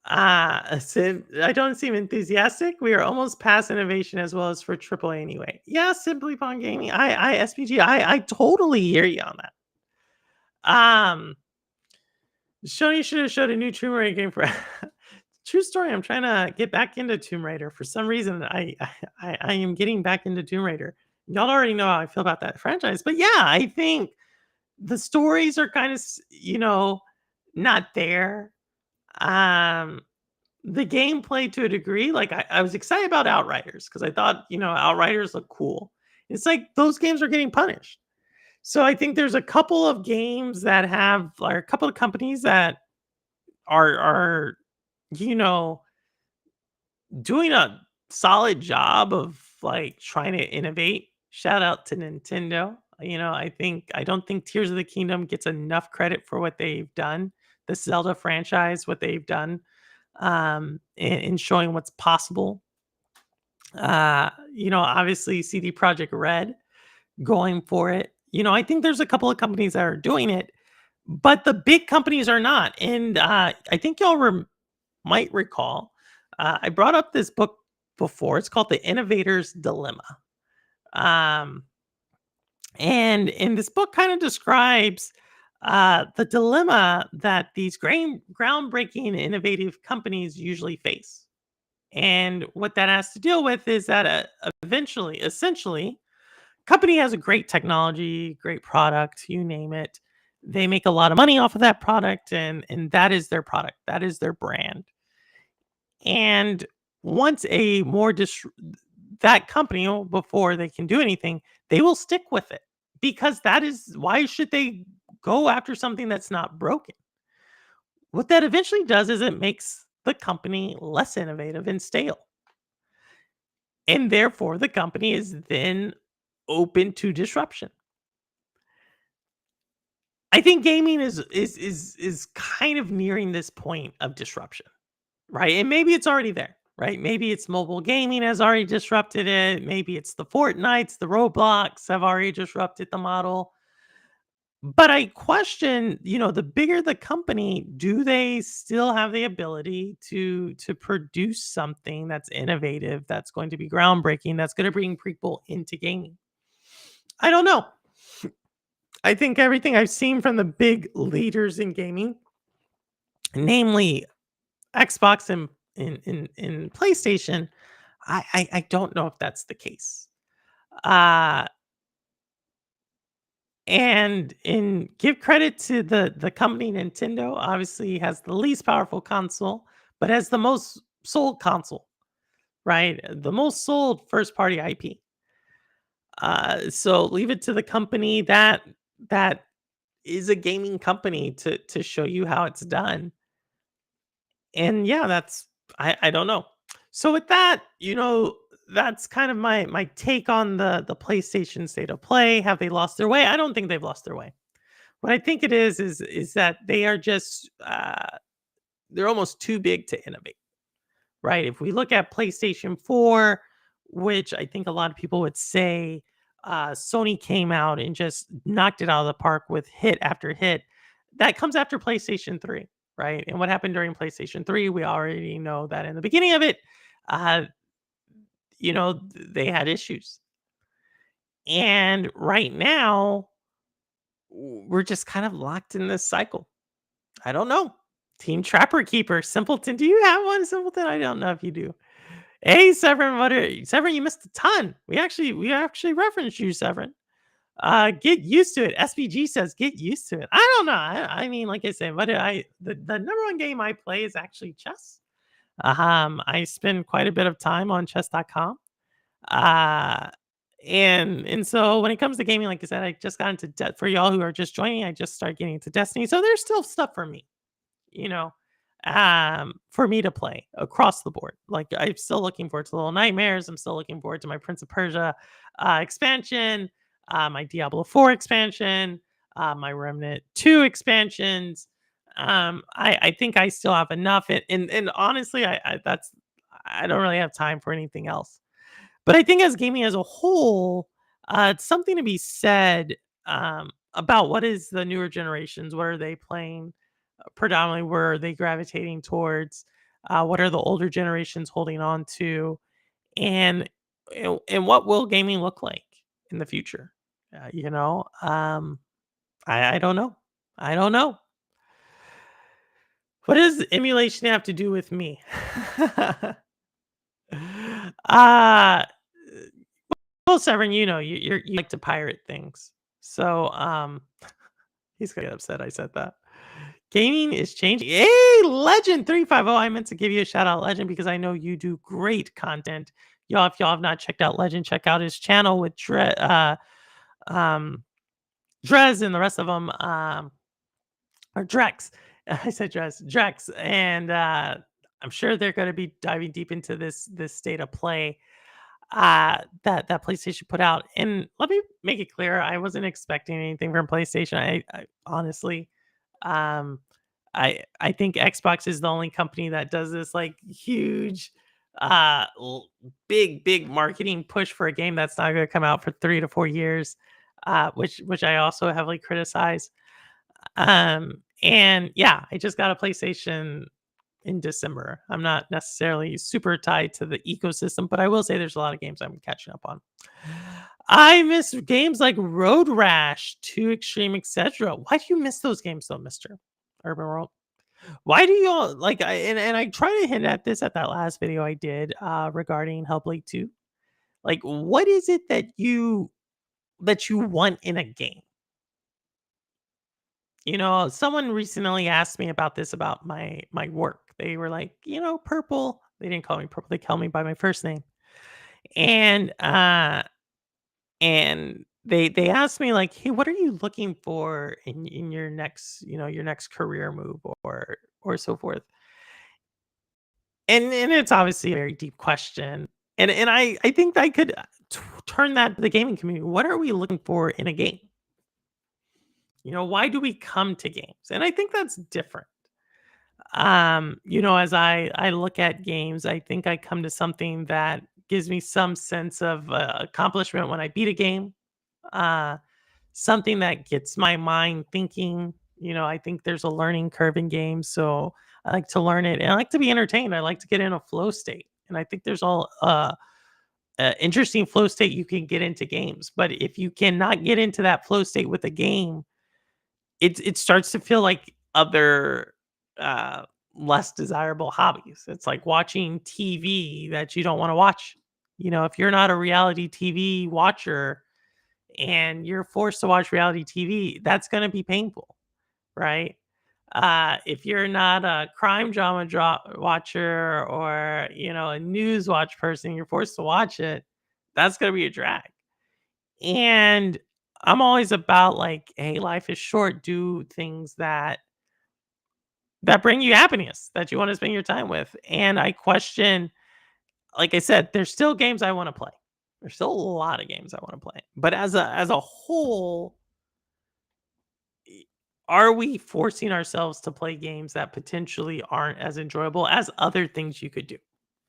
I don't seem enthusiastic. We are almost past innovation as well as for AAA anyway. Yeah, Simply Pong Gaming. SPG. I totally hear you on that. Sony should have showed a new Tomb Raider game for. True story. I'm trying to get back into Tomb Raider for some reason. I am getting back into Tomb Raider. Y'all already know how I feel about that franchise, but yeah, I think the stories are kind of not there. Um, the gameplay to a degree, like I was excited about Outriders because I thought Outriders look cool. It's like those games are getting punished. So I think there's a couple of games that have, or a couple of companies that are you know doing a solid job of like trying to innovate. Shout out to Nintendo. I don't think Tears of the Kingdom gets enough credit for what they've done. The Zelda franchise, what they've done in showing what's possible. Obviously CD Project Red going for it. I think there's a couple of companies that are doing it, but the big companies are not. And I think y'all might recall, I brought up this book before. It's called The Innovator's Dilemma. And in this book kind of describes the dilemma that these groundbreaking innovative companies usually face. And what that has to deal with is that essentially, company has a great technology, great product, you name it. They make a lot of money off of that product, and that is their product. That is their brand. And once that company, before they can do anything, they will stick with it, because that is, why should they go after something that's not broken? What that eventually does is it makes the company less innovative and stale. And therefore the company is then open to disruption. I think gaming is kind of nearing this point of disruption, right? And maybe it's already there, right? Maybe it's mobile gaming has already disrupted it. Maybe it's the Fortnites, the Roblox have already disrupted the model. But I question, the bigger the company, do they still have the ability to produce something that's innovative, that's going to be groundbreaking, that's going to bring people into gaming? I don't know. I think everything I've seen from the big leaders in gaming, namely Xbox and PlayStation, I don't know if that's the case. And give credit to the company Nintendo. Obviously has the least powerful console, but has the most sold console, right? The most sold first party IP. So leave it to the company that is a gaming company to show you how it's done. And yeah, I don't know. So with that, that's kind of my take on the PlayStation State of Play. Have they lost their way? I don't think they've lost their way. What I think it is that they are just they're almost too big to innovate, right? If we look at PlayStation 4, which I think a lot of people would say Sony came out and just knocked it out of the park with hit after hit. That comes after PlayStation 3, right? And what happened during PlayStation 3, we already know that in the beginning of it, they had issues. And right now, we're just kind of locked in this cycle. I don't know. Team Trapper Keeper, Simpleton. Do you have one, Simpleton? I don't know if you do. Hey, Severin, Severin, you missed a ton. We actually referenced you, Severin. Get used to it. SPG says get used to it. I don't know. I mean, like I said, the number one game I play is actually chess. I spend quite a bit of time on chess.com. And so when it comes to gaming, like I said, I just got into debt. For y'all who are just joining, I just started getting into Destiny. So there's still stuff for me, for me to play across the board. Like I'm still looking forward to Little Nightmares. I'm still looking forward to my Prince of Persia expansion, my Diablo 4 expansion, my Remnant 2 expansions. I think I still have enough. And honestly, I don't really have time for anything else. But I think as gaming as a whole, it's something to be said about what is the newer generations, what are they playing, predominantly where are they gravitating towards, what are the older generations holding on to, and and what will gaming look like in the future? I don't know. I don't know. What does emulation have to do with me? uh well, Severn, you like to pirate things. So he's gonna get upset I said that. Gaming is changing. Hey, Legend 350. I meant to give you a shout out, Legend, because I know you do great content. Y'all, if y'all have not checked out Legend, check out his channel with um, Drez and the rest of them, or Drex. I said Drex, and I'm sure they're going to be diving deep into this state of play that PlayStation put out. And let me make it clear, I wasn't expecting anything from PlayStation. I honestly, um, I think Xbox is the only company that does this like huge, big marketing push for a game that's not going to come out for 3 to 4 years, which I also heavily criticize. And yeah, I just got a PlayStation in December. I'm not necessarily super tied to the ecosystem, but I will say there's a lot of games I'm catching up on. I miss games like Road Rash, 2 Extreme, etc. Why do you miss those games though, Mr. Urban World? Why do y'all like and I try to hint at this at that last video I did regarding Hellblade 2. Like, what is it that you want in a game? Someone recently asked me about this about my work. They were like, Purple. They didn't call me Purple. They called me by my first name. And they asked me like, "Hey, what are you looking for in your next, your next career move or so forth?" And it's obviously a very deep question. And I think I could turn that to the gaming community. What are we looking for in a game? Why do we come to games? And I think that's different. As I look at games, I think I come to something that gives me some sense of accomplishment when I beat a game. Uh, Something that gets my mind thinking. I think there's a learning curve in games, so I like to learn it, and I like to be entertained. I like to get in a flow state, and I think there's all interesting flow state you can get into games. But if you cannot get into that flow state with a game, it starts to feel like other uh less desirable hobbies. It's like watching TV that you don't want to watch. If you're not a reality TV watcher and you're forced to watch reality TV, that's going to be painful, right? If you're not a crime drama watcher or a news watch person, you're forced to watch it, that's going to be a drag. And I'm always about like, hey, life is short. Do things that bring you happiness, that you want to spend your time with. And I question, like I said, there's still games I want to play. There's still a lot of games I want to play. But as a whole, are we forcing ourselves to play games that potentially aren't as enjoyable as other things you could do?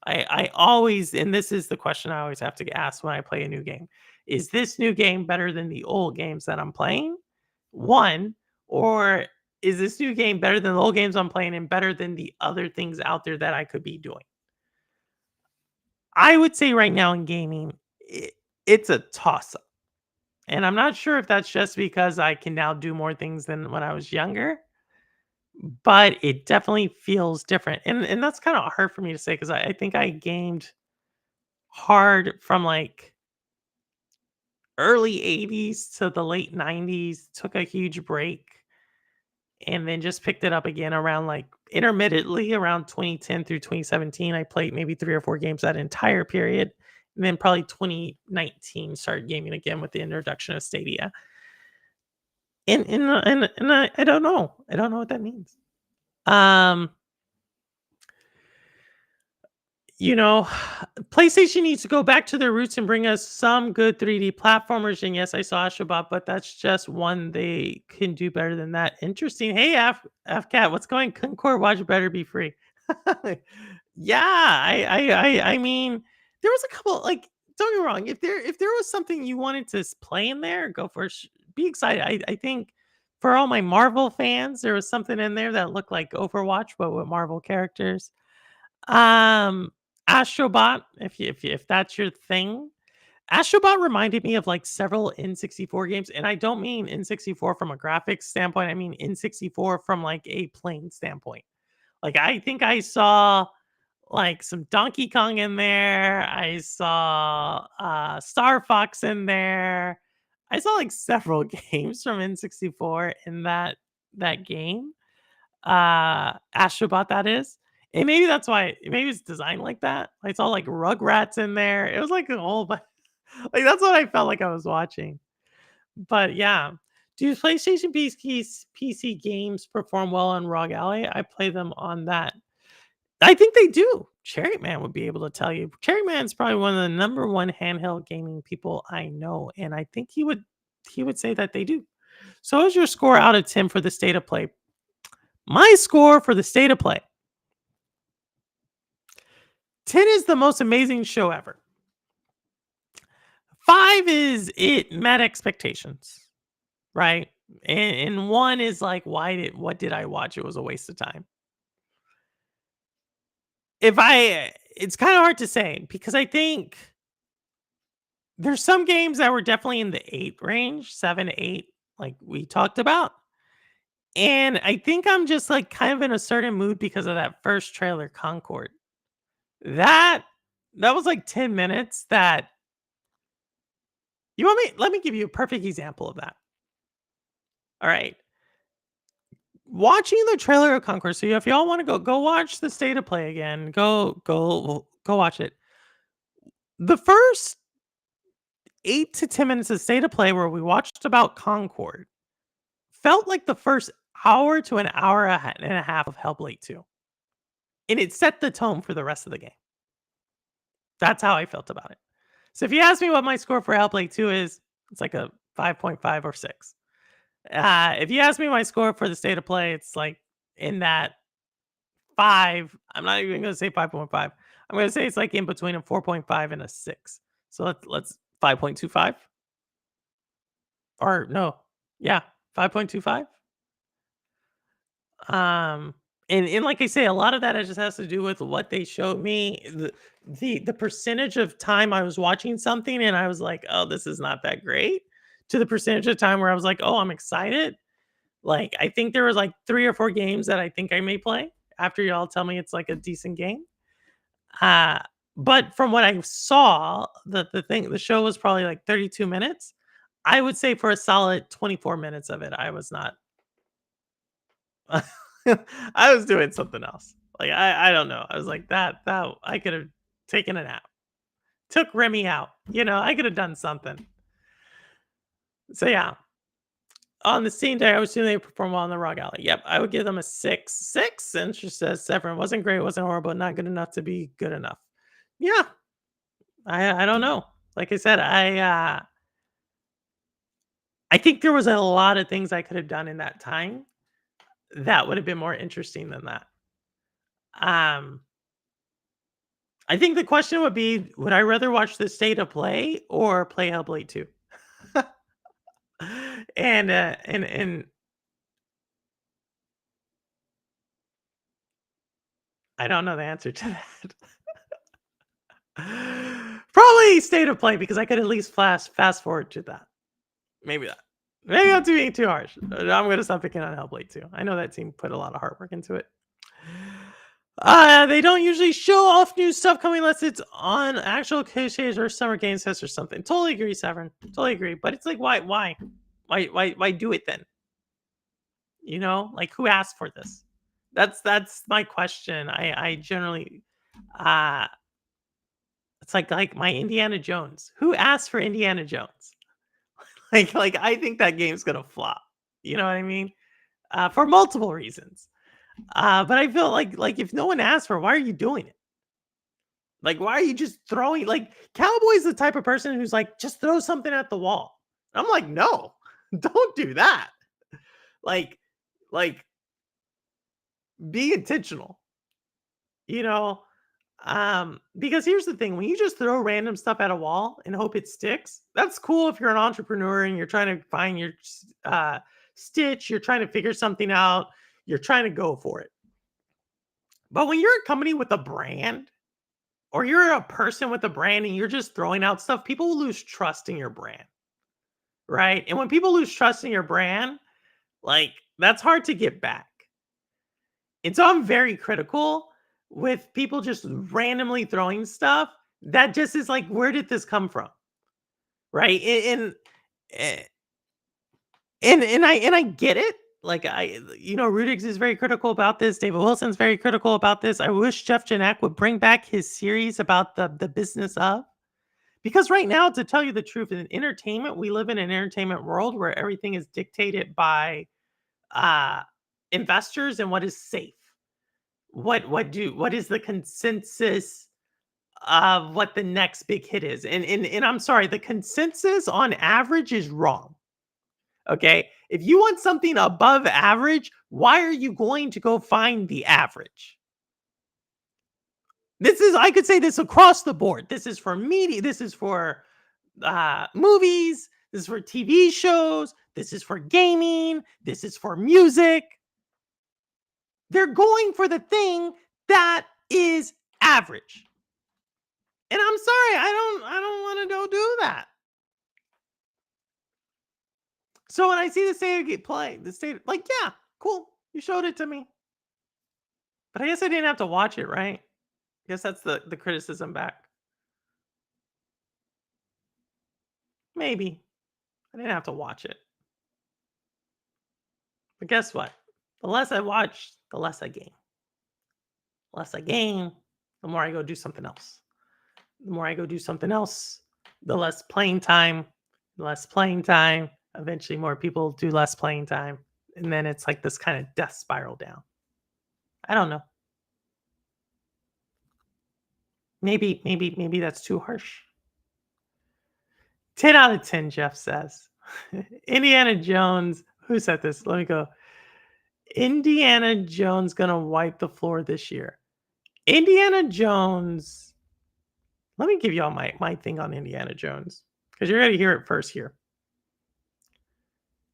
I always, and this is the question I always have to ask when I play a new game. Is this new game better than the old games that I'm playing? One, or is this new game better than the old games I'm playing and better than the other things out there that I could be doing? I would say right now in gaming, it's a toss up. And I'm not sure if that's just because I can now do more things than when I was younger, but it definitely feels different. And that's kind of hard for me to say because I think I gamed hard from like early 80s to the late 90s, took a huge break, and then just picked it up again around like intermittently around 2010 through 2017. I played maybe 3 or 4 games that entire period. And then probably 2019 started gaming again with the introduction of Stadia. And I don't know. I don't know what that means. PlayStation needs to go back to their roots and bring us some good 3D platformers. And yes, I saw Astrobot, but that's just one they can do better than that. Interesting. Hey, FCat, what's going? Concord Watch better be free. Yeah, I mean, there was a couple like. Don't get me wrong. If there was something you wanted to play in there, go for be excited. I think for all my Marvel fans, there was something in there that looked like Overwatch, but with Marvel characters. Um, Astrobot, if that's your thing. Astrobot reminded me of like several N64 games, and I don't mean N64 from a graphics standpoint. I mean N64 from like a playing standpoint. Like I think I saw like some Donkey Kong in there. I saw Star Fox in there. I saw like several games from N64 in that game. Astrobot that is. And maybe that's why maybe it's designed like that. I saw like Rugrats in there. It was like a whole like that's what I felt like I was watching. But yeah. Do PlayStation PC games perform well on ROG Ally? I play them on that. I think they do. Cherry Man would be able to tell you. Cherry Man's probably one of the number one handheld gaming people I know, and I think he would say that they do. So, what's your score out of 10 for the state of play? My score for the state of play. 10 is the most amazing show ever. 5 is it met expectations, right? And 1 is like, what did I watch? It was a waste of time. It's kind of hard to say because I think there's some games that were definitely in the 8 range, 7 to 8, like we talked about. And I think I'm just like kind of in a certain mood because of that first trailer, Concord. That was like 10 minutes that let me give you a perfect example of that. All right. Watching the trailer of Concord. So if y'all want to go watch the state of play again, go watch it. The first 8 to 10 minutes of state of play where we watched about Concord felt like the first hour to an hour and a half of Hellblade 2. And it set the tone for the rest of the game. That's how I felt about it. So if you ask me what my score for Hellblade 2 is, it's like a 5.5 or 6. If you ask me my score for the state of play, it's like in that 5. I'm not even going to say 5.5. I'm going to say it's like in between a 4.5 and a 6. So let's 5.25. Or no, yeah, 5.25. And like I say, a lot of that just has to do with what they showed me. The percentage of time I was watching something and I was like, oh, this is not that great, to the percentage of time where I was like, oh, I'm excited. Like, I think there was like 3 or 4 games that I think I may play after y'all tell me it's like a decent game. But from what I saw, the show was probably like 32 minutes. I would say for a solid 24 minutes of it, I was not. I was doing something else. Like I don't know. I was like that I could have taken a nap. Took Remy out. I could have done something. So yeah. On the scene day, I would assume they perform well in the ROG Ally. Yep, I would give them a 6. 6, and she says Severin wasn't great, wasn't horrible, not good enough to be good enough. Yeah. I don't know. Like I said, I think there was a lot of things I could have done in that time that would have been more interesting than that. I think the question would be, would I rather watch the state of play or play Hellblade 2? and I don't know the answer to that. Probably state of play because I could at least fast forward to that. Maybe that. Maybe I'm being too harsh. I'm going to stop picking on Hellblade 2. I know that team put a lot of hard work into it. They don't usually show off new stuff coming unless it's on actual showcase or Summer Games Fest or something. Totally agree, Severin. Totally agree. But it's like, why do it then? Like who asked for this? That's my question. I generally, it's like my Indiana Jones. Who asked for Indiana Jones? like I think that game's gonna flop. You know what I mean? For multiple reasons. But I feel like if no one asked for it, why are you doing it? Like, why are you just throwing? Like, Cowboy's the type of person who's like, just throw something at the wall. I'm like, no, don't do that. Like, be intentional. Because here's the thing, when you just throw random stuff at a wall and hope it sticks, that's cool if you're an entrepreneur and you're trying to find your stitch, you're trying to figure something out, you're trying to go for it. But when you're a company with a brand, or you're a person with a brand and you're just throwing out stuff, people will lose trust in your brand, right? And when people lose trust in your brand, like that's hard to get back. And so I'm very critical with people just randomly throwing stuff that just is like, where did this come from? Right. Eh, and I get it. Like Rudix is very critical about this. David Wilson's very critical about this. I wish Jeff Janek would bring back his series about the business of, because right now, to tell you the truth, in entertainment, we live in an entertainment world where everything is dictated by investors and what is safe. What is the consensus of what the next big hit is? And I'm sorry, the consensus on average is wrong. Okay. If you want something above average, why are you going to go find the average? I could say this across the board. This is for media. This is for movies. This is for TV shows. This is for gaming. This is for music. They're going for the thing that is average. And I'm sorry, I don't want to go do that. So when I see the state of play, yeah, cool. You showed it to me. But I guess I didn't have to watch it, right? I guess that's the criticism back. Maybe. I didn't have to watch it. But guess what? The less I watch, the less I gain. The less I gain, the more I go do something else. The more I go do something else, the less playing time. Eventually more people do less playing time. And then it's like this kind of death spiral down. I don't know. Maybe that's too harsh. 10 out of 10, Jeff says. Indiana Jones. Who said this? Let me go. Indiana Jones gonna wipe the floor this year. Indiana Jones. Let me give y'all my thing on Indiana Jones, because you're gonna hear it first here.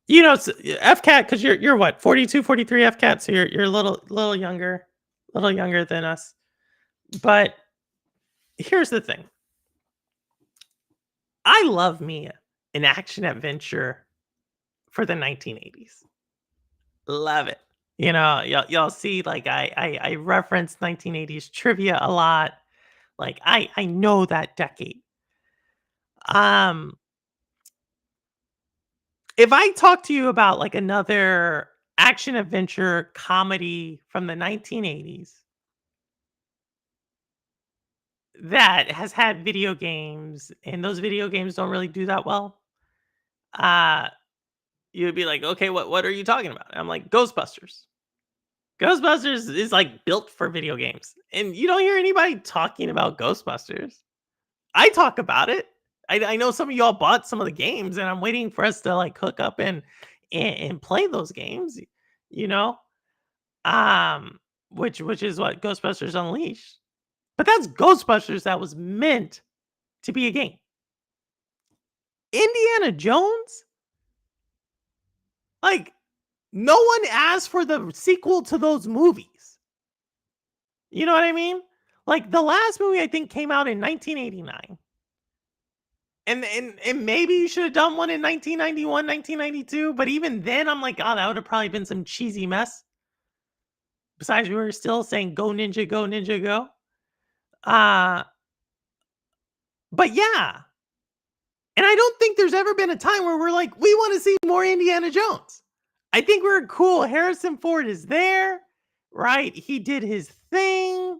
It's FCAT, because you're what, 42, 43 FCAT, so you're a little younger than us. But here's the thing. I love me an action adventure for the 1980s. Love it. Y'all see, like I reference 1980s trivia a lot. Like I know that decade. If I talk to you about like another action adventure comedy from the 1980s that has had video games, and those video games don't really do that well, you'd be like, okay, what are you talking about? And I'm like, Ghostbusters. Ghostbusters is like built for video games, and you don't hear anybody talking about Ghostbusters. I talk about it. I know some of y'all bought some of the games, and I'm waiting for us to like hook up and play those games, which is what Ghostbusters Unleashed. But that's Ghostbusters that was meant to be a game. Indiana Jones? Like, no one asked for the sequel to those movies. You know what I mean? Like, the last movie I think came out in 1989. And maybe you should have done one in 1991, 1992. But even then, I'm like, oh, that would have probably been some cheesy mess. Besides, we were still saying, go ninja, go ninja, go. But yeah. And I don't think there's ever been a time where we're like, we want to see more Indiana Jones. I think we're cool. Harrison Ford is there, right? He did his thing.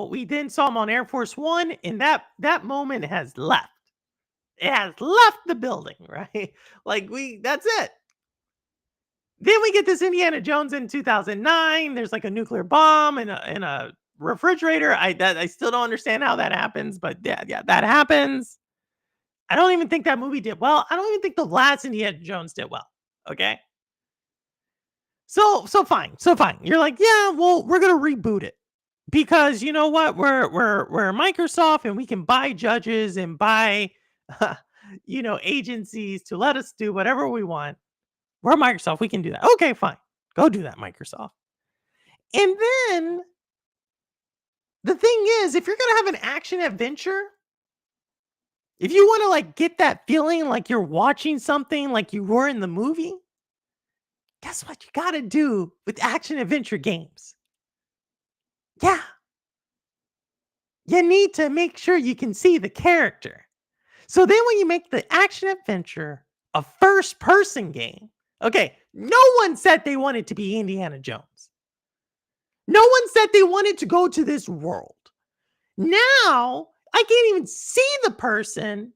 We then saw him on Air Force One, and that moment has left. It has left the building, right? Like that's it. Then we get this Indiana Jones in 2009. There's like a nuclear bomb in a refrigerator. I still don't understand how that happens, but yeah, that happens. I don't even think that movie did well. I don't even think the last Indiana Jones did well. Okay. So fine. So fine. You're like, yeah, well, we're gonna reboot it. Because you know what? We're Microsoft and we can buy judges and buy agencies to let us do whatever we want. We're Microsoft, we can do that. Okay, fine. Go do that, Microsoft. And then the thing is, if you're gonna have an action adventure, if you want to like get that feeling like you're watching something like you were in the movie, guess what you gotta do with action adventure games? Yeah, you need to make sure you can see the character. So then when you make the action adventure a first person game, okay, no one said they wanted to be Indiana Jones. No one said they wanted to go to this world. Now I can't even see the person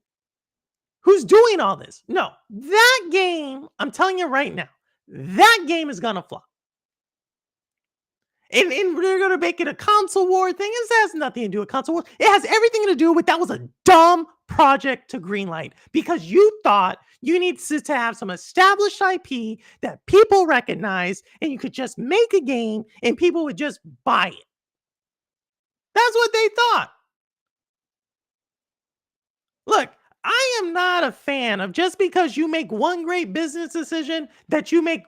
who's doing all this. No, that game, I'm telling you right now, that game is gonna flop. And they're gonna make it a console war thing. This has nothing to do with console war. It has everything to do with that was a dumb project to greenlight because you thought you need to have some established IP that people recognize, and you could just make a game and people would just buy it. That's what they thought. Look, I am not a fan of just because you make one great business decision that you make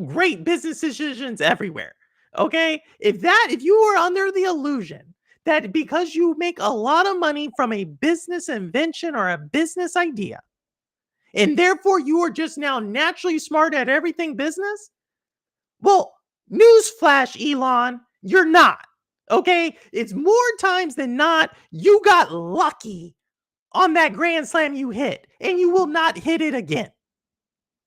great business decisions everywhere. Okay? If you are under the illusion that because you make a lot of money from a business invention or a business idea, and therefore you are just now naturally smart at everything business, well, newsflash, Elon, you're not. Okay? It's more times than not, you got lucky on that grand slam you hit, and you will not hit it again.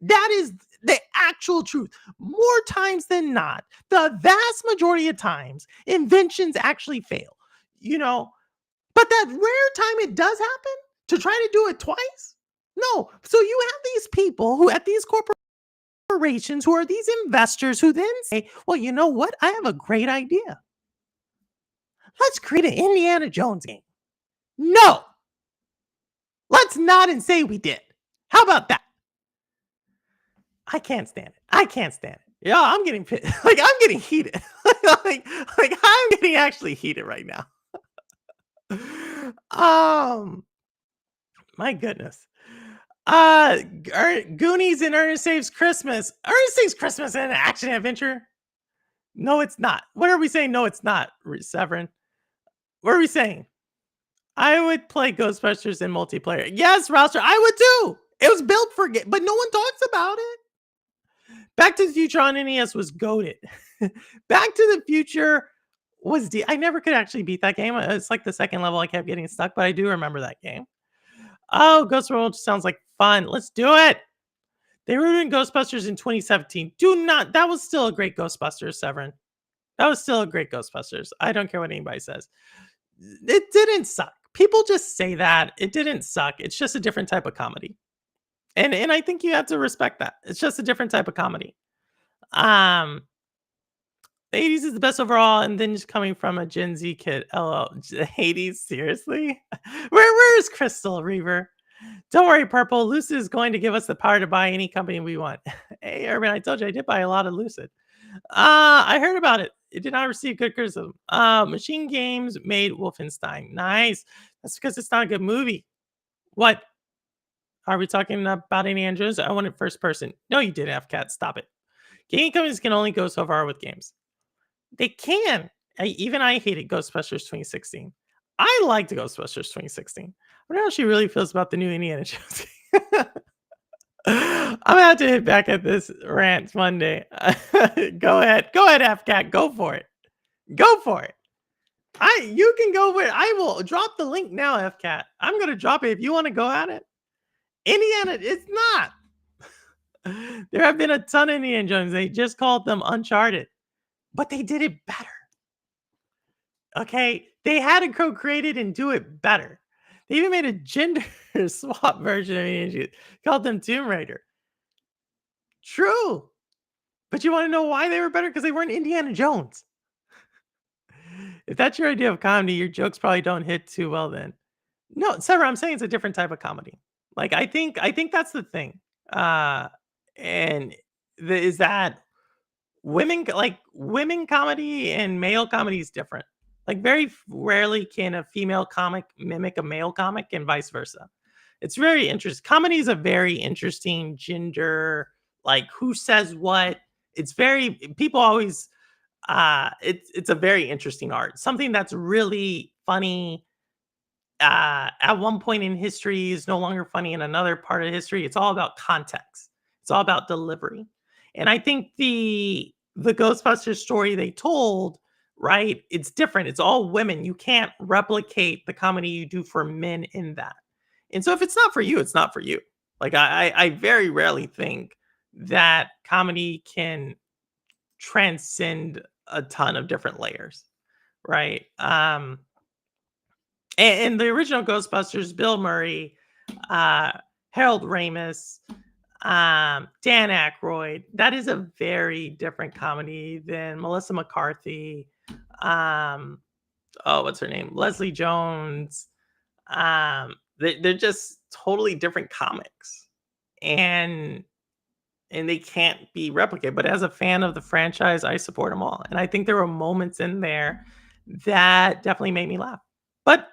That is the actual truth. More times than not, the vast majority of times, inventions actually fail. But that rare time it does happen, to try to do it twice? No. So you have these people who at these corporations who are these investors who then say, well, you know what? I have a great idea. Let's create an Indiana Jones game. No. Let's nod and say we did. How about that? I can't stand it. I can't stand it. Yeah, I'm getting pissed. Like I'm getting heated. like I'm getting actually heated right now. My goodness. Goonies and Ernest Saves Christmas. Ernest Saves Christmas in an action adventure? No, it's not. What are we saying? No, it's not, Severin. What are we saying? I would play Ghostbusters in multiplayer. Yes, Rouster, I would too. It was built for but no one talks about it. Back to the Future on NES was goated. Back to the Future was I never could actually beat that game. It's like the second level I kept getting stuck, but I do remember that game. Oh, Ghost World sounds like fun. Let's do it. They were doing Ghostbusters in 2017. That was still a great Ghostbusters, Severin. That was still a great Ghostbusters. I don't care what anybody says. It didn't suck. People just say that. It didn't suck. It's just a different type of comedy. And I think you have to respect that. It's just a different type of comedy. The 80s is the best overall, and then just coming from a Gen Z kid. LL, the 80s, seriously? Where is Crystal Reaver? Don't worry, Purple. Lucid is going to give us the power to buy any company we want. Hey, Urban, I told you I did buy a lot of Lucid. I heard about it. It did not receive good criticism. Machine Games made Wolfenstein. Nice. That's because it's not a good movie. What? Are we talking about Indiana Jones? I wanted first person. No, you didn't, FCAT. Stop it. Gaming companies can only go so far with games. They can. Even I hated Ghostbusters 2016. I liked Ghostbusters 2016. I wonder how she really feels about the new Indiana Jones game. I'm gonna have to hit back at this rant Monday. Go ahead, FCAT. Go for it. Go for it. You can go with it. I will drop the link now, FCAT. I'm gonna drop it if you want to go at it. Indiana, it's not. There have been a ton of Indiana Jones. They just called them Uncharted, but they did it better. Okay, they had to co-create it and do it better. They even made a gender swap version of Indiana Jones, called them Tomb Raider. True, but you want to know why they were better? Because they weren't Indiana Jones. If that's your idea of comedy, your jokes probably don't hit too well. Then, no, Sarah, I'm saying it's a different type of comedy. Like I think that's the thing. Is that women comedy and male comedy is different. Like very rarely can a female comic mimic a male comic and vice versa. It's very interesting. Comedy is a very interesting gender, like who says what. It's very people always it's a very interesting art. Something that's really funny at one point in history is no longer funny in another part of history. It's all about context. It's all about delivery. And I think the Ghostbusters story they told, right? It's different. It's all women. You can't replicate the comedy you do for men in that. And so if it's not for you, it's not for you. Like I very rarely think that comedy can transcend a ton of different layers, right? And the original Ghostbusters, Bill Murray, uh, Harold Ramis, Dan Aykroyd, that is a very different comedy than Melissa McCarthy. Um, oh, what's her name? Leslie Jones. They're just totally different comics, and they can't be replicated. But as a fan of the franchise, I support them all, and I think there were moments in there that definitely made me laugh, but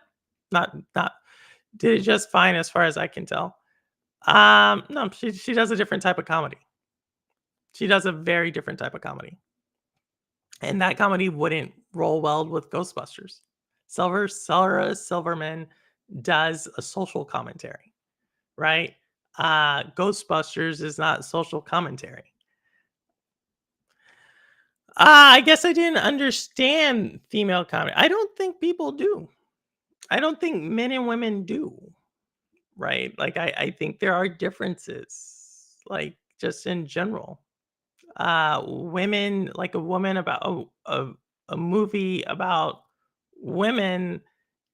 not did it just fine as far as I can tell. No, she does a different type of comedy. She does a very different type of comedy, and that comedy wouldn't roll well with Ghostbusters. Sarah Silverman does a social commentary, right? Ghostbusters is not social commentary. I guess I didn't understand female comedy. I don't think people do. I don't think men and women do, right? Like I think there are differences, like just in general. Women, like a woman about a movie about women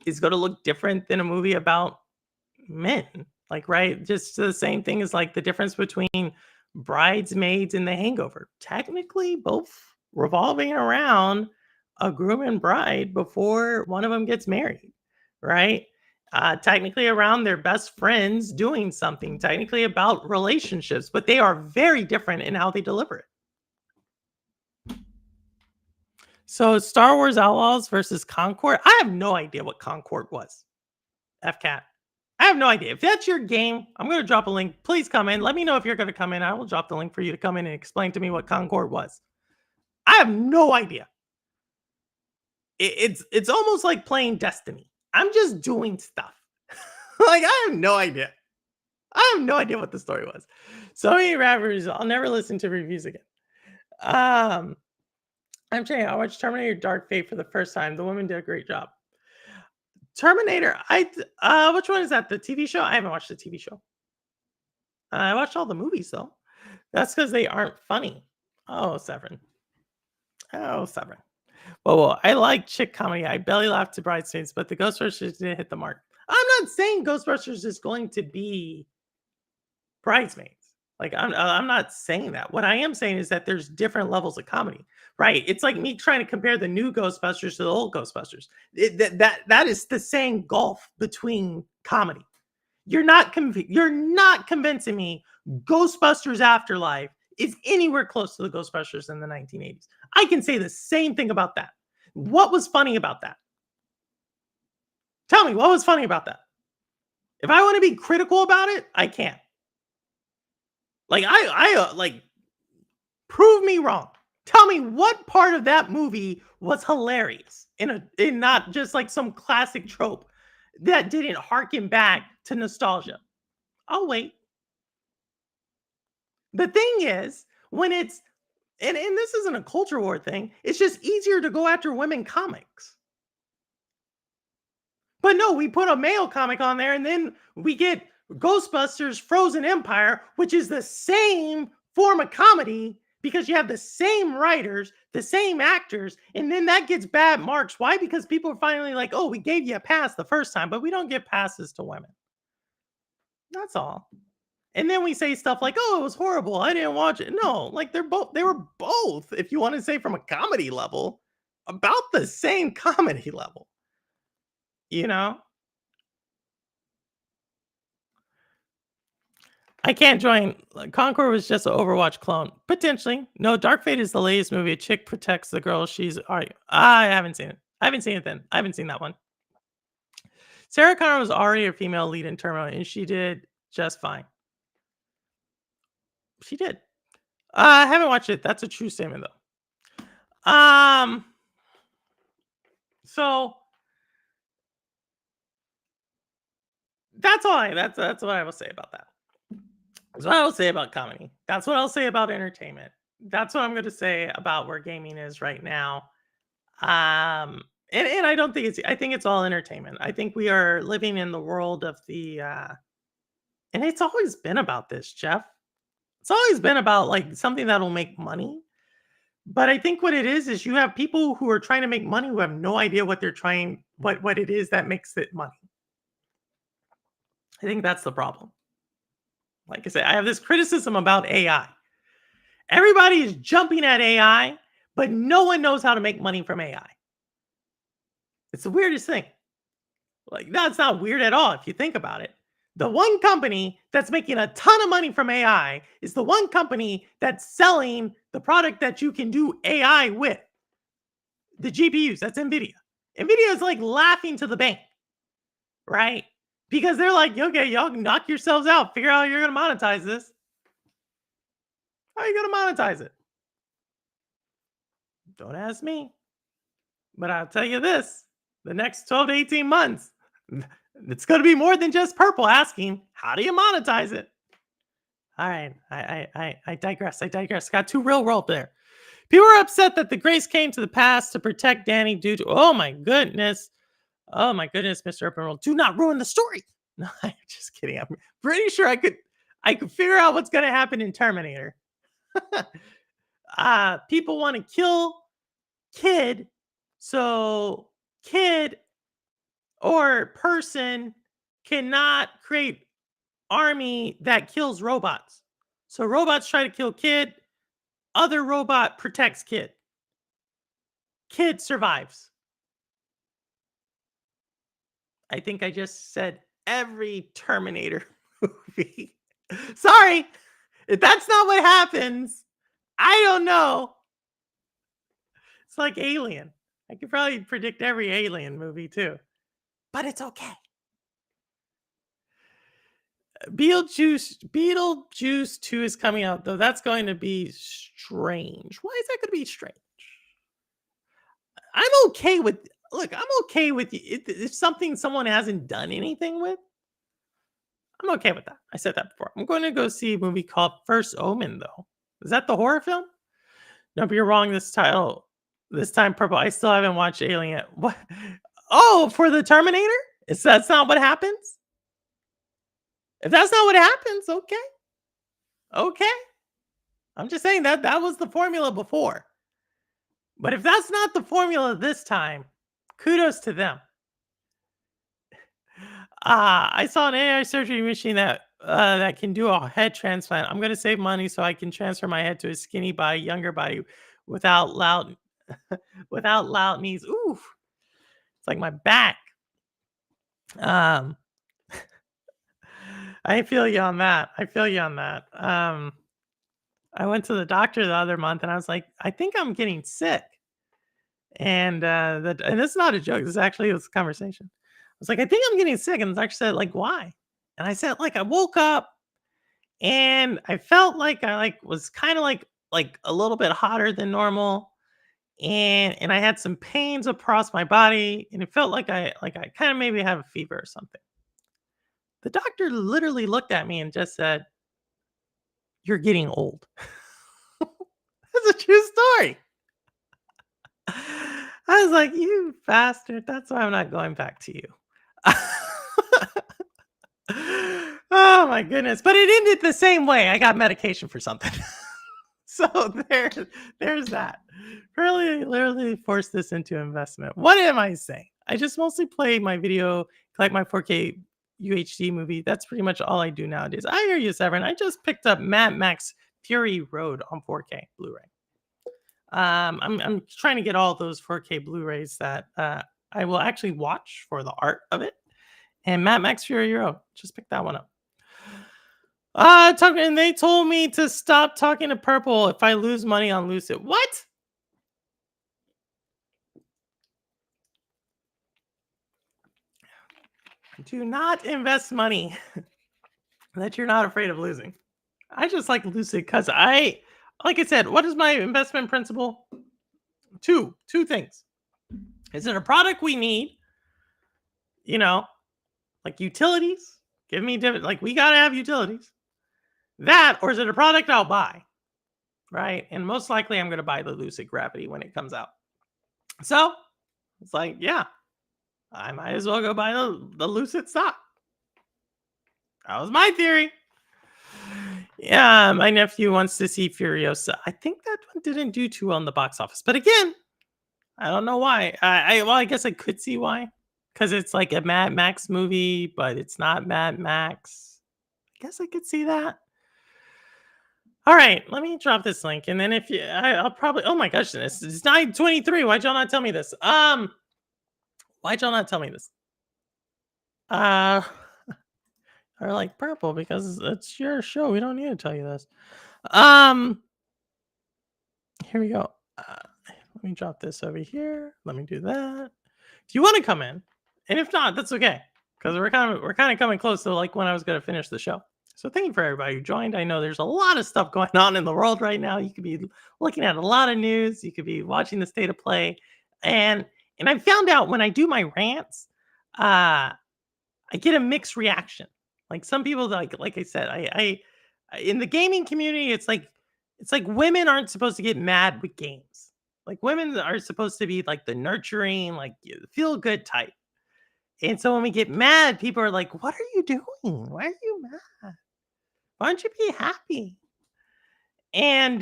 is going to look different than a movie about men. Like, right? Just the same thing as like the difference between Bridesmaids and The Hangover. Technically, both revolving around a groom and bride before one of them gets married, right? Technically around their best friends doing something, technically about relationships, but they are very different in how they deliver it. So, Star Wars Outlaws versus Concord. I have no idea what Concord was. FCAT. I have no idea. If that's your game, I'm going to drop a link. Please come in. Let me know if you're going to come in. I will drop the link for you to come in and explain to me what Concord was. I have no idea. It's almost like playing Destiny. I'm just doing stuff. Like, I have no idea. I have no idea what the story was. So many rappers. I'll never listen to reviews again. I'm saying I watched Terminator Dark Fate for the first time. The woman did a great job. Terminator, which one is that? The TV show? I haven't watched the TV show. I watched all the movies though. That's because they aren't funny. Oh, Severin. Oh, Severin. Well, I like chick comedy. I belly laughed to Bridesmaids, but the Ghostbusters didn't hit the mark. I'm not saying Ghostbusters is going to be Bridesmaids. Like I'm not saying that. What I am saying is that there's different levels of comedy, right? It's like me trying to compare the new Ghostbusters to the old Ghostbusters. That is the same gulf between comedy. You're not convincing me Ghostbusters Afterlife is anywhere close to the Ghostbusters in the 1980s. I can say the same thing about that. What was funny about that? Tell me what was funny about that. If I want to be critical about it, I can't. Like like prove me wrong. Tell me what part of that movie was hilarious in not just like some classic trope that didn't harken back to nostalgia. I'll wait. The thing is, when it's and this isn't a culture war thing, it's just easier to go after women comics. But no, we put a male comic on there and then we get Ghostbusters Frozen Empire, which is the same form of comedy because you have the same writers, the same actors, and then that gets bad marks. Why? Because people are finally like, oh, we gave you a pass the first time, but we don't give passes to women. That's all. And then we say stuff like, oh, it was horrible. I didn't watch it. No, like they were both, if you want to say from a comedy level, about the same comedy level. You know? I can't join. Concord was just an Overwatch clone. Potentially. No, Dark Fate is the latest movie. A chick protects the girl. I haven't seen it. I haven't seen it then. I haven't seen that one. Sarah Connor was already a female lead in Terminal, and she did just fine. She did. I haven't watched it. That's a true statement, though. So that's all. That's what I will say about that. That's what I will say about comedy. That's what I'll say about entertainment. That's what I'm going to say about where gaming is right now. And I don't think I think it's all entertainment. I think we are living in the world of and it's always been about this, Jeff. It's always been about like something that'll make money. But I think what it is you have people who are trying to make money who have no idea what they're trying, what it is that makes it money. I think that's the problem. Like I said, I have this criticism about AI. Everybody is jumping at AI, but no one knows how to make money from AI. It's the weirdest thing. Like, that's not weird at all if you think about it. The one company that's making a ton of money from AI is the one company that's selling the product that you can do AI with. The GPUs, that's NVIDIA. NVIDIA is like laughing to the bank, right? Because they're like, okay, y'all knock yourselves out. Figure out how you're going to monetize this. How are you going to monetize it? Don't ask me. But I'll tell you this. The next 12 to 18 months, it's going to be more than just Purple asking, how do you monetize it? All right. I digress. Got too real world there. People are upset that the Grace came to the past to protect Danny due to, oh my goodness, Mr. Open World. Do not ruin the story. No, I'm just kidding. I'm pretty sure I could figure out what's going to happen in Terminator. People want to kill Kid. So Kid or person cannot create army that kills robots. So robots try to kill Kid. Other robot protects Kid. Kid survives. I think I just said every Terminator movie. Sorry, if that's not what happens, I don't know. It's like Alien. I could probably predict every Alien movie too, but it's okay. Beetlejuice 2 is coming out, though. That's going to be strange. Why is that going to be strange? I'm okay with if something someone hasn't done anything with. I'm okay with that. I said that before. I'm going to go see a movie called First Omen, though. Is that the horror film? Nope, you're wrong. This time Purple. I still haven't watched Alien yet. What? Oh, for the Terminator? That's not what happens? If that's not what happens, okay. Okay. I'm just saying that was the formula before. But if that's not the formula this time, kudos to them. I saw an AI surgery machine that can do a head transplant. I'm going to save money so I can transfer my head to a skinny body, younger body without loud knees. Ooh. It's like my back. I feel you on that. I went to the doctor the other month and I was like, I think I'm getting sick. And it's not a joke. This actually was a conversation. I was like, I think I'm getting sick. And the doctor said, like, why? And I said, like, I woke up and I felt like I was kind of like a little bit hotter than normal. And I had some pains across my body. And it felt like I kind of maybe have a fever or something. The doctor literally looked at me and just said, you're getting old. That's a true story. I was like, you bastard. That's why I'm not going back to you. Oh my goodness. But it ended the same way. I got medication for something. So there's that. Really, literally forced this into investment. What am I saying? I just mostly play my video, collect my 4K UHD movie. That's pretty much all I do nowadays. I hear you, Severin. I just picked up Mad Max Fury Road on 4K Blu-ray. I'm trying to get all those 4K Blu-rays that I will actually watch for the art of it. And Mad Max Fury Road, just pick that one up. And they told me to stop talking to Purple if I lose money on Lucid. What? Do not invest money that you're not afraid of losing. I just like Lucid because like I said, what is my investment principle? Two things. Is it a product we need? You know, like utilities. Give me like we gotta have utilities. That, or is it a product I'll buy? Right? And most likely I'm gonna buy the Lucid Gravity when it comes out. So it's like, yeah, I might as well go buy the Lucid stock. That was my theory. Yeah, my nephew wants to see Furiosa. I think that one didn't do too well in the box office. But again, I don't know why. Well, I guess I could see why. Because it's like a Mad Max movie, but it's not Mad Max. I guess I could see that. All right, let me drop this link. And then if you, I'll probably, oh my gosh, it's 9:23. Why'd y'all not tell me this? Why'd y'all not tell me this? Or like Purple, because it's your show. We don't need to tell you this. Here we go. Let me drop this over here. Let me do that. If you want to come in, and if not, that's okay, because we're kind of coming close to like when I was going to finish the show. So thank you for everybody who joined. I know there's a lot of stuff going on in the world right now. You could be looking at a lot of news. You could be watching the state of play, and I found out when I do my rants, I get a mixed reaction. Like some people, like I said, I in the gaming community, it's like women aren't supposed to get mad with games. Like women are supposed to be like the nurturing, like feel good type. And so when we get mad, people are like, "What are you doing? Why are you mad? Why don't you be happy?" And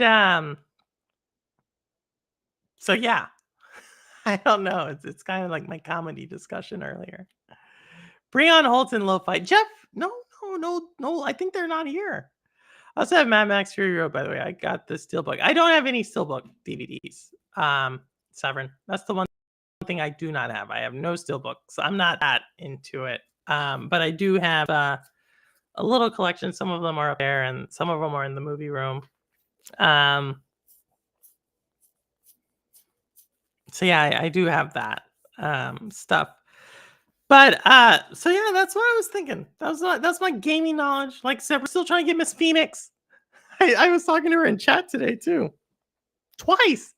so yeah, I don't know. It's kind of like my comedy discussion earlier. Bring on Holt and Lo-Fi. Jeff, no. I think they're not here. I also have Mad Max Fury Road, by the way. I got the Steelbook. I don't have any Steelbook DVDs. Severin. That's the one thing I do not have. I have no Steelbooks. I'm not that into it. But I do have a little collection. Some of them are up there, and some of them are in the movie room. So yeah, I do have that stuff. But so yeah, that's what I was thinking. That's my gaming knowledge. Like I said, we're still trying to get Miss Phoenix. I was talking to her in chat today too. Twice.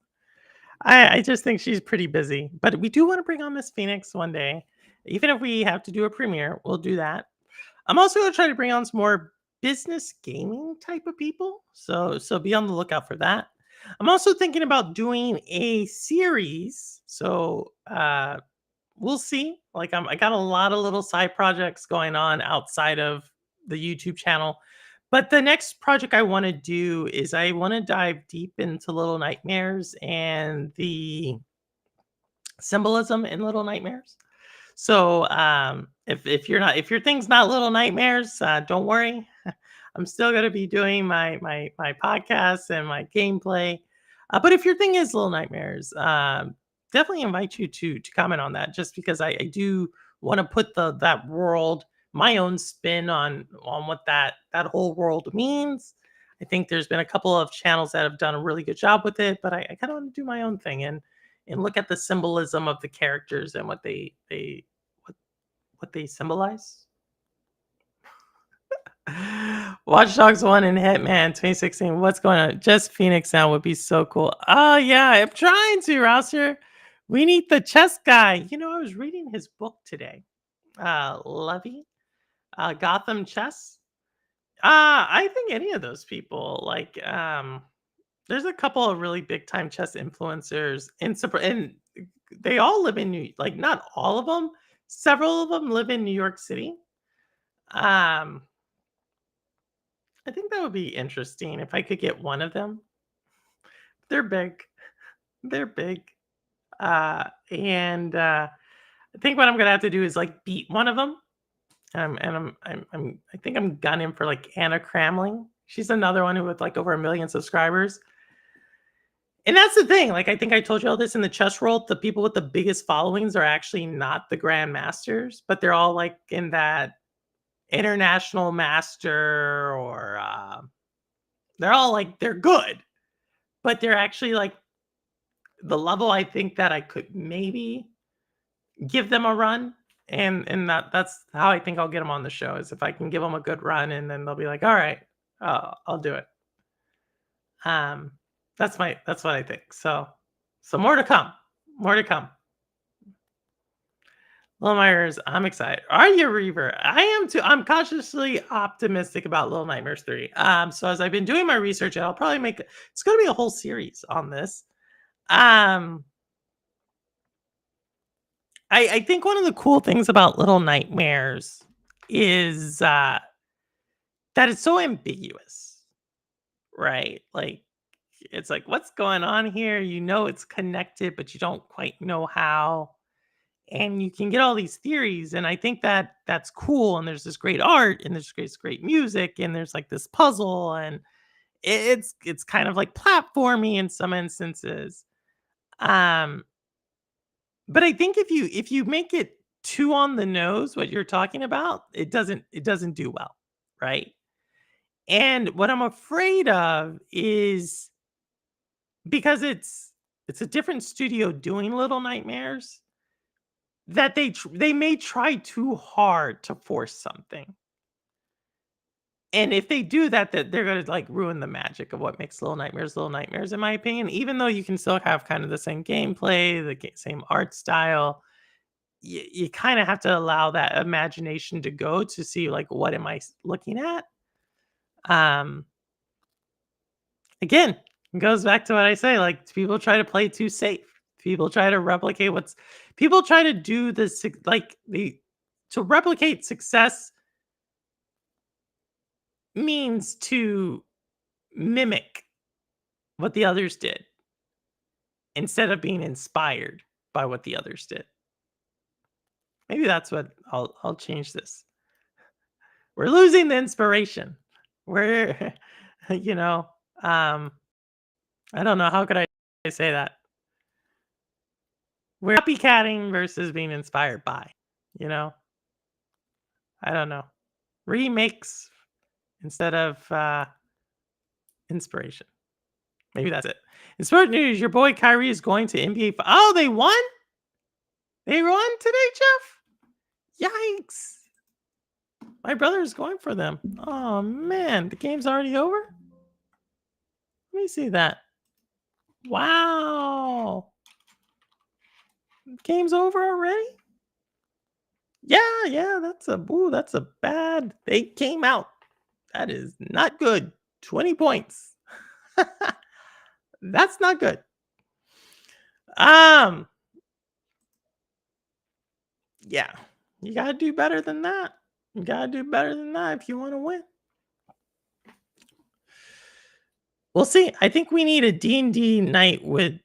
I just think she's pretty busy. But we do want to bring on Miss Phoenix one day. Even if we have to do a premiere, we'll do that. I'm also going to try to bring on some more business gaming type of people. So be on the lookout for that. I'm also thinking about doing a series. So we'll see. Like I got a lot of little side projects going on outside of the YouTube channel. But the next project I want to do is I want to dive deep into Little Nightmares and the symbolism in Little Nightmares. So if your thing's not Little Nightmares, don't worry. I'm still going to be doing my podcasts and my gameplay. But if your thing is Little Nightmares, definitely invite you to comment on that, just because I do want to put that world, my own spin on what that whole world means. I think there's been a couple of channels that have done a really good job with it, but I kind of want to do my own thing and look at the symbolism of the characters and what they symbolize. Watch Dogs 1 and Hitman 2016. What's going on? Just Phoenix now would be so cool. Oh yeah, I'm trying to, Rouser. We need the chess guy. You know, I was reading his book today. Levy. Gotham Chess. I think any of those people, like there's a couple of really big time chess influencers and they all live in not all of them, several of them live in New York City. I think that would be interesting if I could get one of them. They're big. And I think what I'm gonna have to do is like beat one of them. I think I'm gunning for like Anna Cramling. She's another one who with like over 1 million subscribers. And that's the thing. Like I think I told you all this in the chess world. The people with the biggest followings are actually not the grandmasters, but they're all like in that International Master or they're all like they're good, but they're actually like the level I think that I could maybe give them a run. And that's how I think I'll get them on the show is if I can give them a good run and then they'll be like, all right, I'll do it. That's what I think. So more to come. More to come. Little Nightmares, I'm excited. Are you, Reaver? I am too. I'm cautiously optimistic about Little Nightmares 3. So as I've been doing my research, and I'll probably it's gonna be a whole series on this. I think one of the cool things about Little Nightmares is that it's so ambiguous, right? Like, it's like, what's going on here? You know it's connected, but you don't quite know how. And you can get all these theories, and I think that that's cool. And there's this great art, and there's great music, and there's like this puzzle, and it's kind of like platformy in some instances. Um, but I think if you make it too on the nose what you're talking about, it doesn't do well, right? And what I'm afraid of is because it's a different studio doing Little Nightmares that they may try too hard to force something. And if they do that, that they're gonna like ruin the magic of what makes Little Nightmares, in my opinion. Even though you can still have kind of the same gameplay, the same art style, you kind of have to allow that imagination to go to see like what am I looking at. Um, Again, it goes back to what I say. Like people try to play too safe. People try to replicate people try to do this like to replicate success means to mimic what the others did instead of being inspired by what the others did. Maybe that's what I'll change this. We're losing the inspiration. We're you know, I don't know how could I say that. We're copycatting versus being inspired by, you know? I don't know. Remakes instead of inspiration. Maybe that's it. In sport news, your boy Kyrie is going to NBA. Oh, they won? They won today, Jeff? Yikes. My brother is going for them. Oh, man. The game's already over? Let me see that. Wow. Game's over already? Yeah, that's a bad. They came out. That is not good. 20 points. That's not good. Yeah. You got to do better than that. You got to do better than that if you want to win. We'll see. I think we need a D&D night with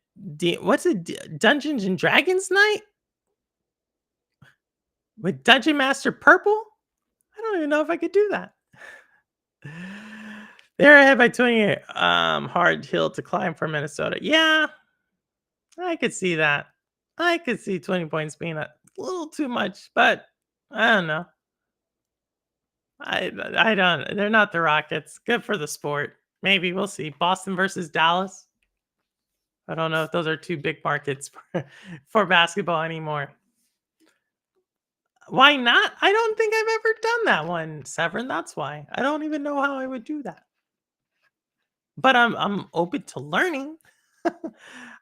what's it? Dungeons and Dragons night? With Dungeon Master Purple? I don't even know if I could do that. They're ahead by 20. Hard hill to climb for Minnesota. Yeah, I could see that. I could see 20 points being a little too much, but I don't know. I don't. They're not the Rockets. Good for the sport. Maybe we'll see. Boston versus Dallas. I don't know if those are two big markets for basketball anymore. Why not? I don't think I've ever done that one, Severin. That's why. I don't even know how I would do that. But I'm open to learning.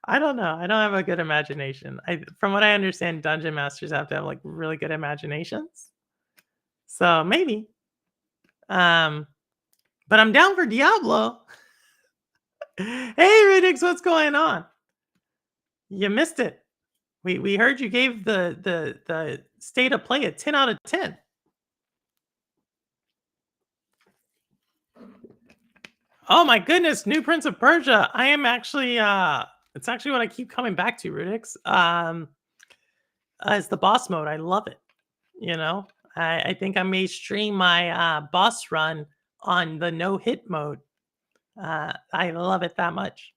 I don't know. I don't have a good imagination. From what I understand, dungeon masters have to have like really good imaginations. So maybe. But I'm down for Diablo. Hey, Ridix, what's going on? You missed it. We heard you gave the state of play a 10 out of 10. Oh my goodness, new Prince of Persia. I am actually it's actually what I keep coming back to, Ridix. It's the boss mode. I love it. You know, I think I may stream my boss run on the no hit mode. I love it that much.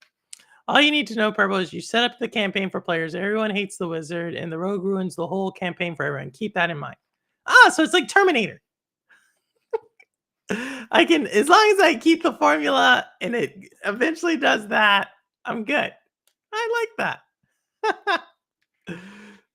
All you need to know, Purple, is you set up the campaign for players. Everyone hates the wizard, and the rogue ruins the whole campaign for everyone. Keep that in mind. So it's like Terminator. I can, as long as I keep the formula and it eventually does that, I'm good. I like that.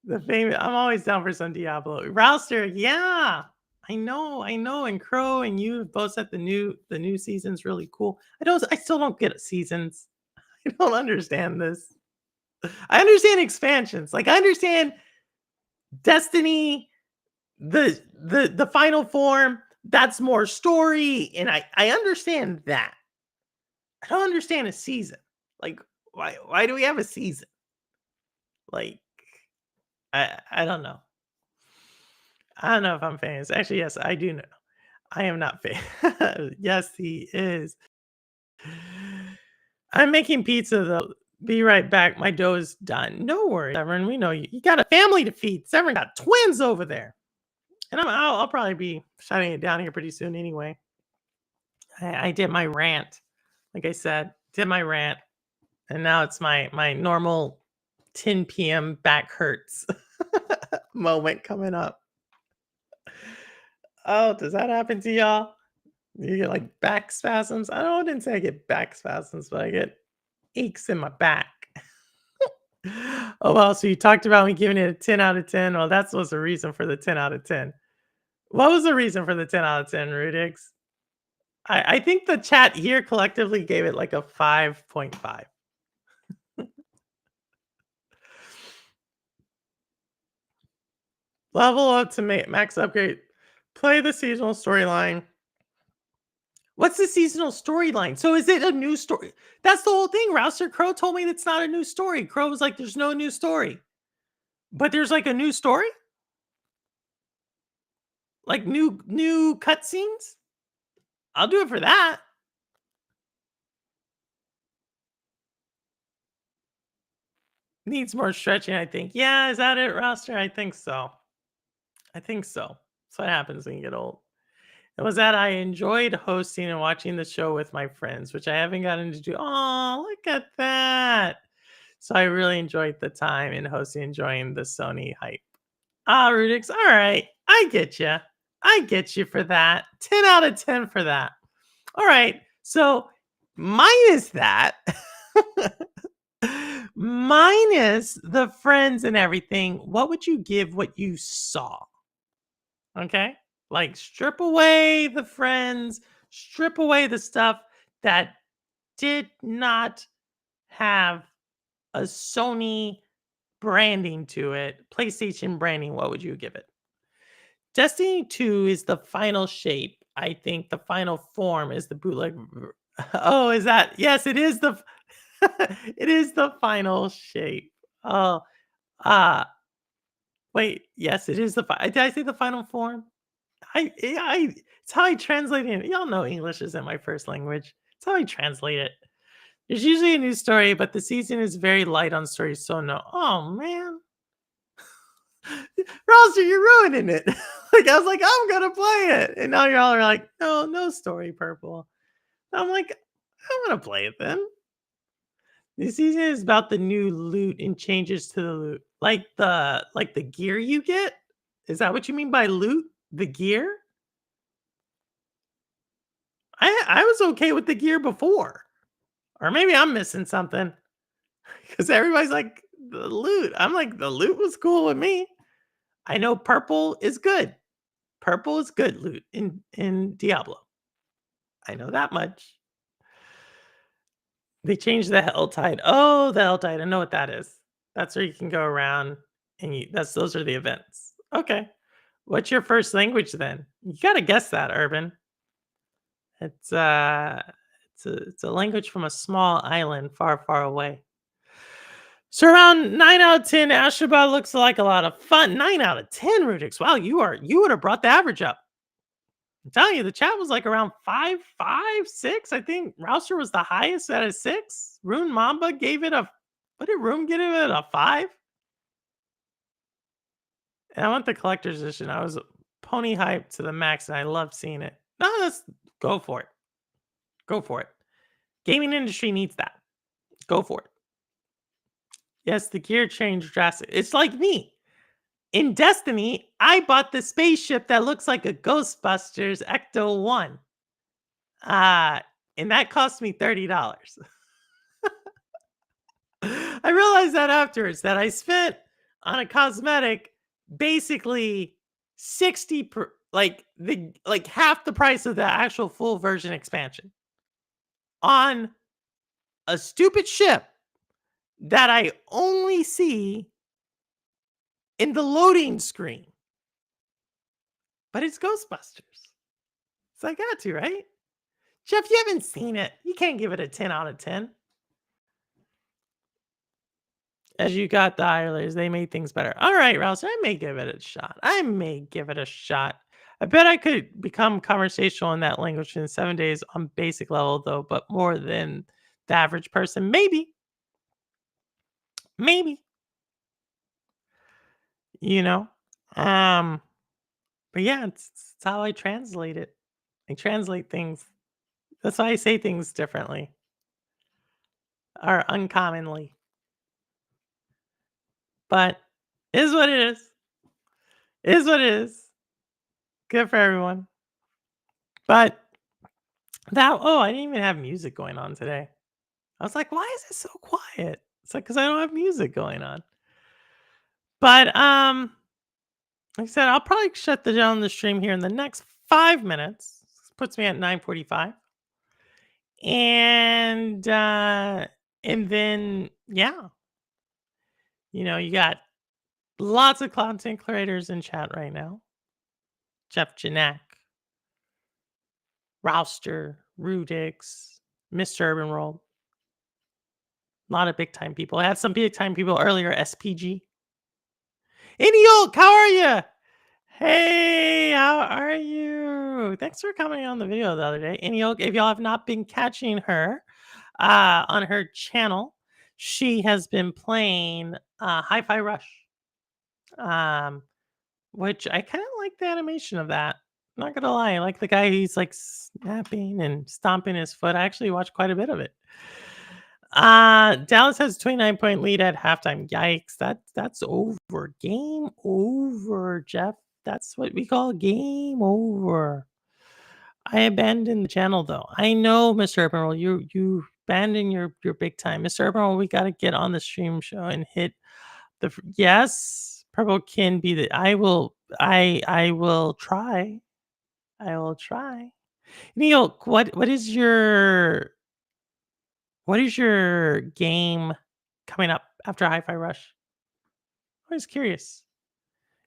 The famous, I'm always down for some Diablo. Rouster, yeah. I know, and Crow and you have both said the new season's really cool. I still don't get seasons. I don't understand this. I understand expansions. Like I understand Destiny, the final form, that's more story, and I understand that. I don't understand a season. Like why do we have a season? Like I don't know. I don't know if I'm famous. Actually, yes, I do know. I am not famous. Yes, he is. I'm making pizza though. Be right back. My dough is done. No worries, Severn. We know you. You got a family to feed. Severn got twins over there. And I'll probably be shutting it down here pretty soon anyway. I did my rant. Like I said, did my rant. And now it's my normal 10 p.m. back hurts moment coming up. Oh, does that happen to y'all? You get like back spasms? I didn't say I get back spasms, but I get aches in my back. Oh, well, so you talked about me giving it a 10 out of 10. Well, that was the reason for the 10 out of 10. What was the reason for the 10 out of 10, Rudix? I think the chat here collectively gave it like a 5.5. Level up to max upgrade. Play the seasonal storyline. What's the seasonal storyline? So is it a new story? That's the whole thing. Rouster Crow told me it's not a new story. Crow was like, there's no new story. But there's like a new story? Like new cutscenes? I'll do it for that. Needs more stretching, I think. Yeah, is that it, Rouster? I think so. That's what happens when you get old. It was that I enjoyed hosting and watching the show with my friends, which I haven't gotten to do. Oh, look at that. So I really enjoyed the time in hosting, enjoying the Sony hype. Rudix, all right. I get you for that. 10 out of 10 for that. All right. So minus that, minus the friends and everything, what would you give what you saw? Okay. Like strip away the friends, strip away the stuff that did not have a Sony branding to it, PlayStation branding. What would you give it? Destiny 2 is the final shape. I think the final form is the bootleg. Oh, is that? Yes, it is the it is the final shape. Oh, wait, yes, it is the did I say the final form? It's how I translate it. Y'all know English isn't my first language. It's how I translate it. There's usually a new story, but the season is very light on stories, so no. Oh man. Roster, you're ruining it. Like I was like, I'm gonna play it. And now y'all are like, no story, Purple. I'm like, I want to play it then. This season is about the new loot and changes to the loot. Like the gear you get? Is that what you mean by loot? The gear? I was okay with the gear before. Or maybe I'm missing something. Because everybody's like, the loot. I'm like, the loot was cool with me. I know purple is good. Purple is good loot in Diablo. I know that much. They changed the Helltide. Oh, the Helltide. I know what that is. That's where you can go around and those are the events. Okay. What's your first language then? You gotta guess that, Urban. It's a language from a small island far, far away. So around 9 out of 10, Astrobot looks like a lot of fun. 9 out of 10, Rudix. Wow, you would have brought the average up. I'm telling you, the chat was like around 5, 6. I think Rouster was the highest at a 6. Rune Mamba gave it what did Rune give it, a 5? And I want the collector's edition. I was pony hyped to the max, and I loved seeing it. No, let's go for it. Go for it. Gaming industry needs that. Go for it. Yes, the gear changed drastically. It's like me. In Destiny, I bought the spaceship that looks like a Ghostbusters Ecto-1. And that cost me $30. I realized that afterwards that I spent on a cosmetic basically 60 per, like half the price of the actual full version expansion on a stupid ship that I only see in the loading screen. But it's Ghostbusters. So I got to, right? Jeff, you haven't seen it. You can't give it a 10 out of 10. As you got the Islers, they made things better. All right, Rouse, I may give it a shot. I bet I could become conversational in that language in 7 days on basic level, though, but more than the average person. Maybe. You know? But yeah, it's how I translate it. I translate things. That's why I say things differently. Or uncommonly. But it is what it is. It is what it is. Good for everyone. But I didn't even have music going on today. I was like, why is it so quiet? It's like, because I don't have music going on. But like I said, I'll probably shut down the stream here in the next 5 minutes. This puts me at 9:45. And then yeah. You got lots of content creators in chat right now. Jeff Janak, Rouster, Rudix, Mr. Urban World. A lot of big time people. I had some big time people earlier. SPG. Eniolk, how are you? Hey, how are you? Thanks for coming on the video the other day. Eniolk, if y'all have not been catching her on her channel, she has been playing Hi-Fi Rush. Which I kind of like the animation of that. Not gonna lie, I like the guy who's like snapping and stomping his foot. I actually watched quite a bit of it. Dallas has 29-point lead at halftime. Yikes, that's over. Game over, Jeff. That's what we call game over. I abandoned the channel though. I know, Mr. Urban World, you abandoned your big time. Mr. Urban World, we gotta get on the stream show and hit the yes. Purple can be the I will try. I will try. Neil, what is your game coming up after Hi-Fi Rush? I'm just curious.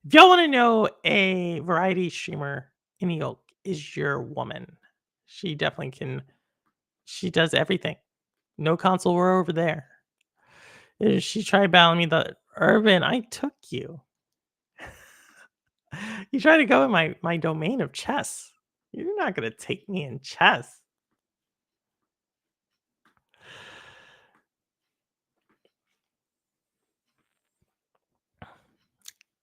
If y'all want to know a variety streamer, Neil is your woman. She definitely can. She does everything. No console war over there. She tried battling me the Urban. I took you. You try to go in my domain of chess. You're not gonna take me in chess.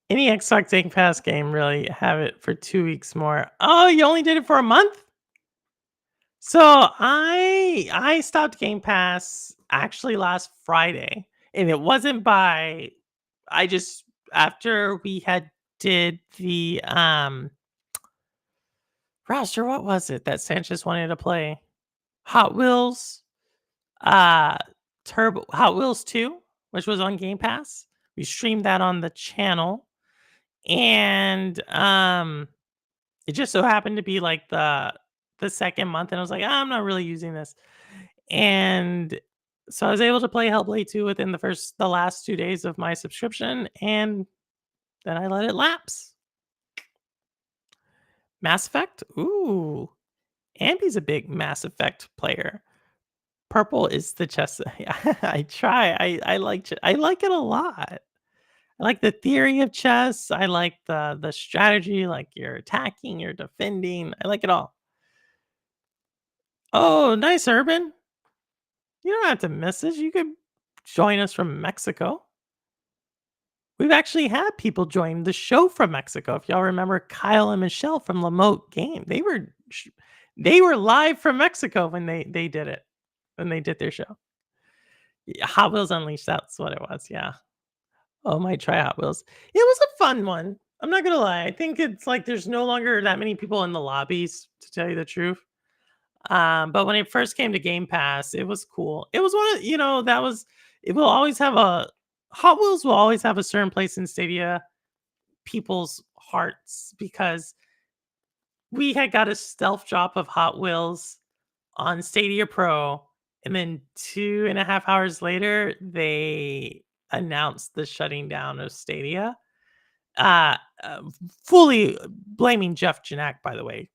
Any Xbox Game Pass game really have it for 2 weeks more. Oh, you only did it for a month? So I stopped Game Pass actually last Friday, and it wasn't by after we had did the roster, what was it that Sanchez wanted to play? Hot Wheels Turbo Hot Wheels 2, which was on Game Pass. We streamed that on the channel, and it just so happened to be like the second month, and I was like, I'm not really using this. And so I was able to play Hellblade 2 within the last 2 days of my subscription, and then I let it lapse. Mass Effect? Ooh. Ambi's a big Mass Effect player. Purple is the chess. I try. I like it a lot. I like the theory of chess. I like the strategy, like you're attacking, you're defending. I like it all. Oh, nice, Urban. You don't have to miss us. You could join us from Mexico. We've actually had people join the show from Mexico. If y'all remember Kyle and Michelle from Lamote Game, they were live from Mexico when they did it, when they did their show. Yeah, Hot Wheels Unleashed, that's what it was. Yeah. Oh, might try Hot Wheels. It was a fun one. I'm not gonna lie. I think it's like there's no longer that many people in the lobbies, to tell you the truth. But when it first came to Game Pass, it was cool. It was one of, that was, it will always have a, Hot Wheels will always have a certain place in Stadia people's hearts because we had got a stealth drop of Hot Wheels on Stadia Pro, and then 2.5 hours later, they announced the shutting down of Stadia. Uh, Fully blaming Jeff Janak, by the way.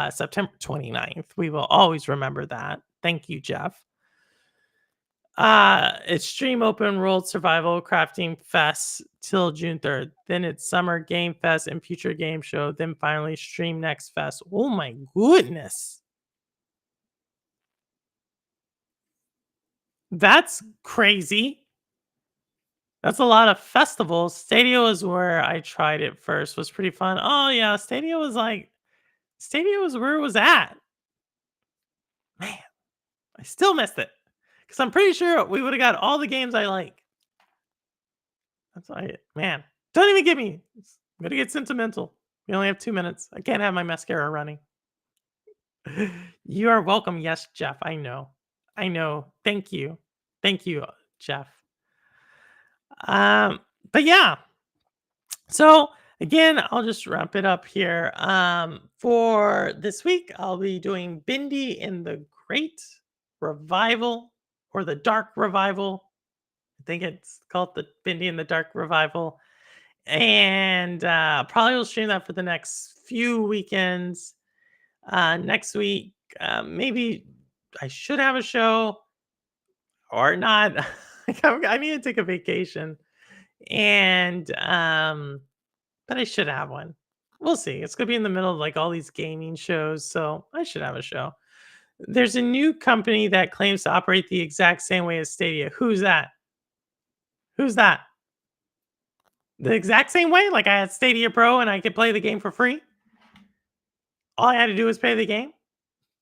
September 29th. We will always remember that. Thank you, Jeff. Extreme Open World Survival Crafting Fest till June 3rd. Then it's Summer Game Fest and Future Game Show. Then finally Stream Next Fest. Oh my goodness. That's crazy. That's a lot of festivals. Stadia was where I tried it first. Was pretty fun. Oh yeah, Stadia was where it was at. Man, I still missed it. Because I'm pretty sure we would have got all the games I like. That's why, man. Don't even get me. I'm going to get sentimental. We only have 2 minutes. I can't have my mascara running. You are welcome. Yes, Jeff. I know. Thank you. Thank you, Jeff. But yeah. So again, I'll just wrap it up here. For this week, I'll be doing Bindi in the Great Revival or the Dark Revival. I think it's called the Bindi and the Dark Revival. And probably will stream that for the next few weekends. Next week, maybe I should have a show or not. I need to take a vacation. And but I should have one. We'll see. It's gonna be in the middle of like all these gaming shows, so I should have a show. There's a new company that claims to operate the exact same way as Stadia. Who's that? Who's that? The exact same way? Like I had Stadia Pro and I could play the game for free? All I had to do was pay the game?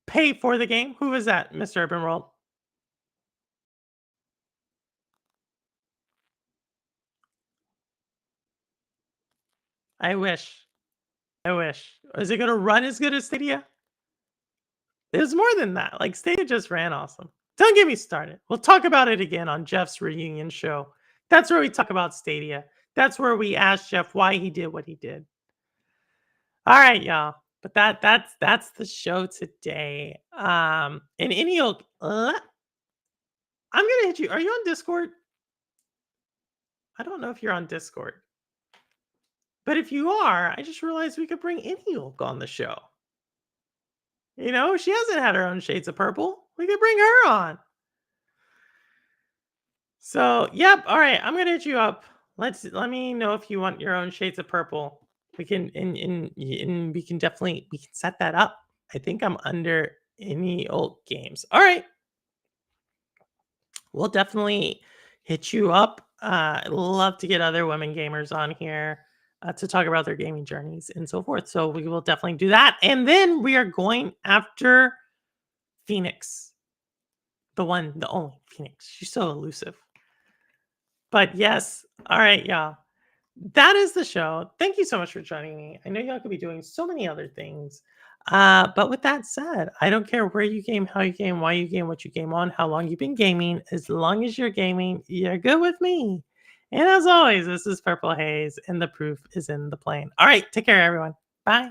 Pay for the game? Who is that, Mr. Urban World? I wish. Is it going to run as good as Stadia? There's more than that. Like Stadia just ran awesome. Don't get me started. We'll talk about it again on Jeff's reunion show. That's where we talk about Stadia. That's where we ask Jeff why he did what he did. All right, y'all. But that's the show today. And Inio, I'm gonna hit you. Are you on Discord? I don't know if you're on Discord. But if you are, I just realized we could bring Inio on the show. You know, she hasn't had her own shades of purple. We could bring her on. So, yep. All right, I'm gonna hit you up. Let me know if you want your own shades of purple. We can and we can definitely set that up. I think I'm under any old games. All right. We'll definitely hit you up. I'd love to get other women gamers on here to talk about their gaming journeys and so forth. So we will definitely do that. And then we are going after Phoenix. The one, the only Phoenix. She's so elusive. But yes. All right, y'all. That is the show. Thank you so much for joining me. I know y'all could be doing so many other things. But with that said, I don't care where you game, how you game, why you game, what you game on, how long you've been gaming. As long as you're gaming, you're good with me. And as always, this is Purple Haze, and the proof is in the plane. All right, take care, everyone. Bye.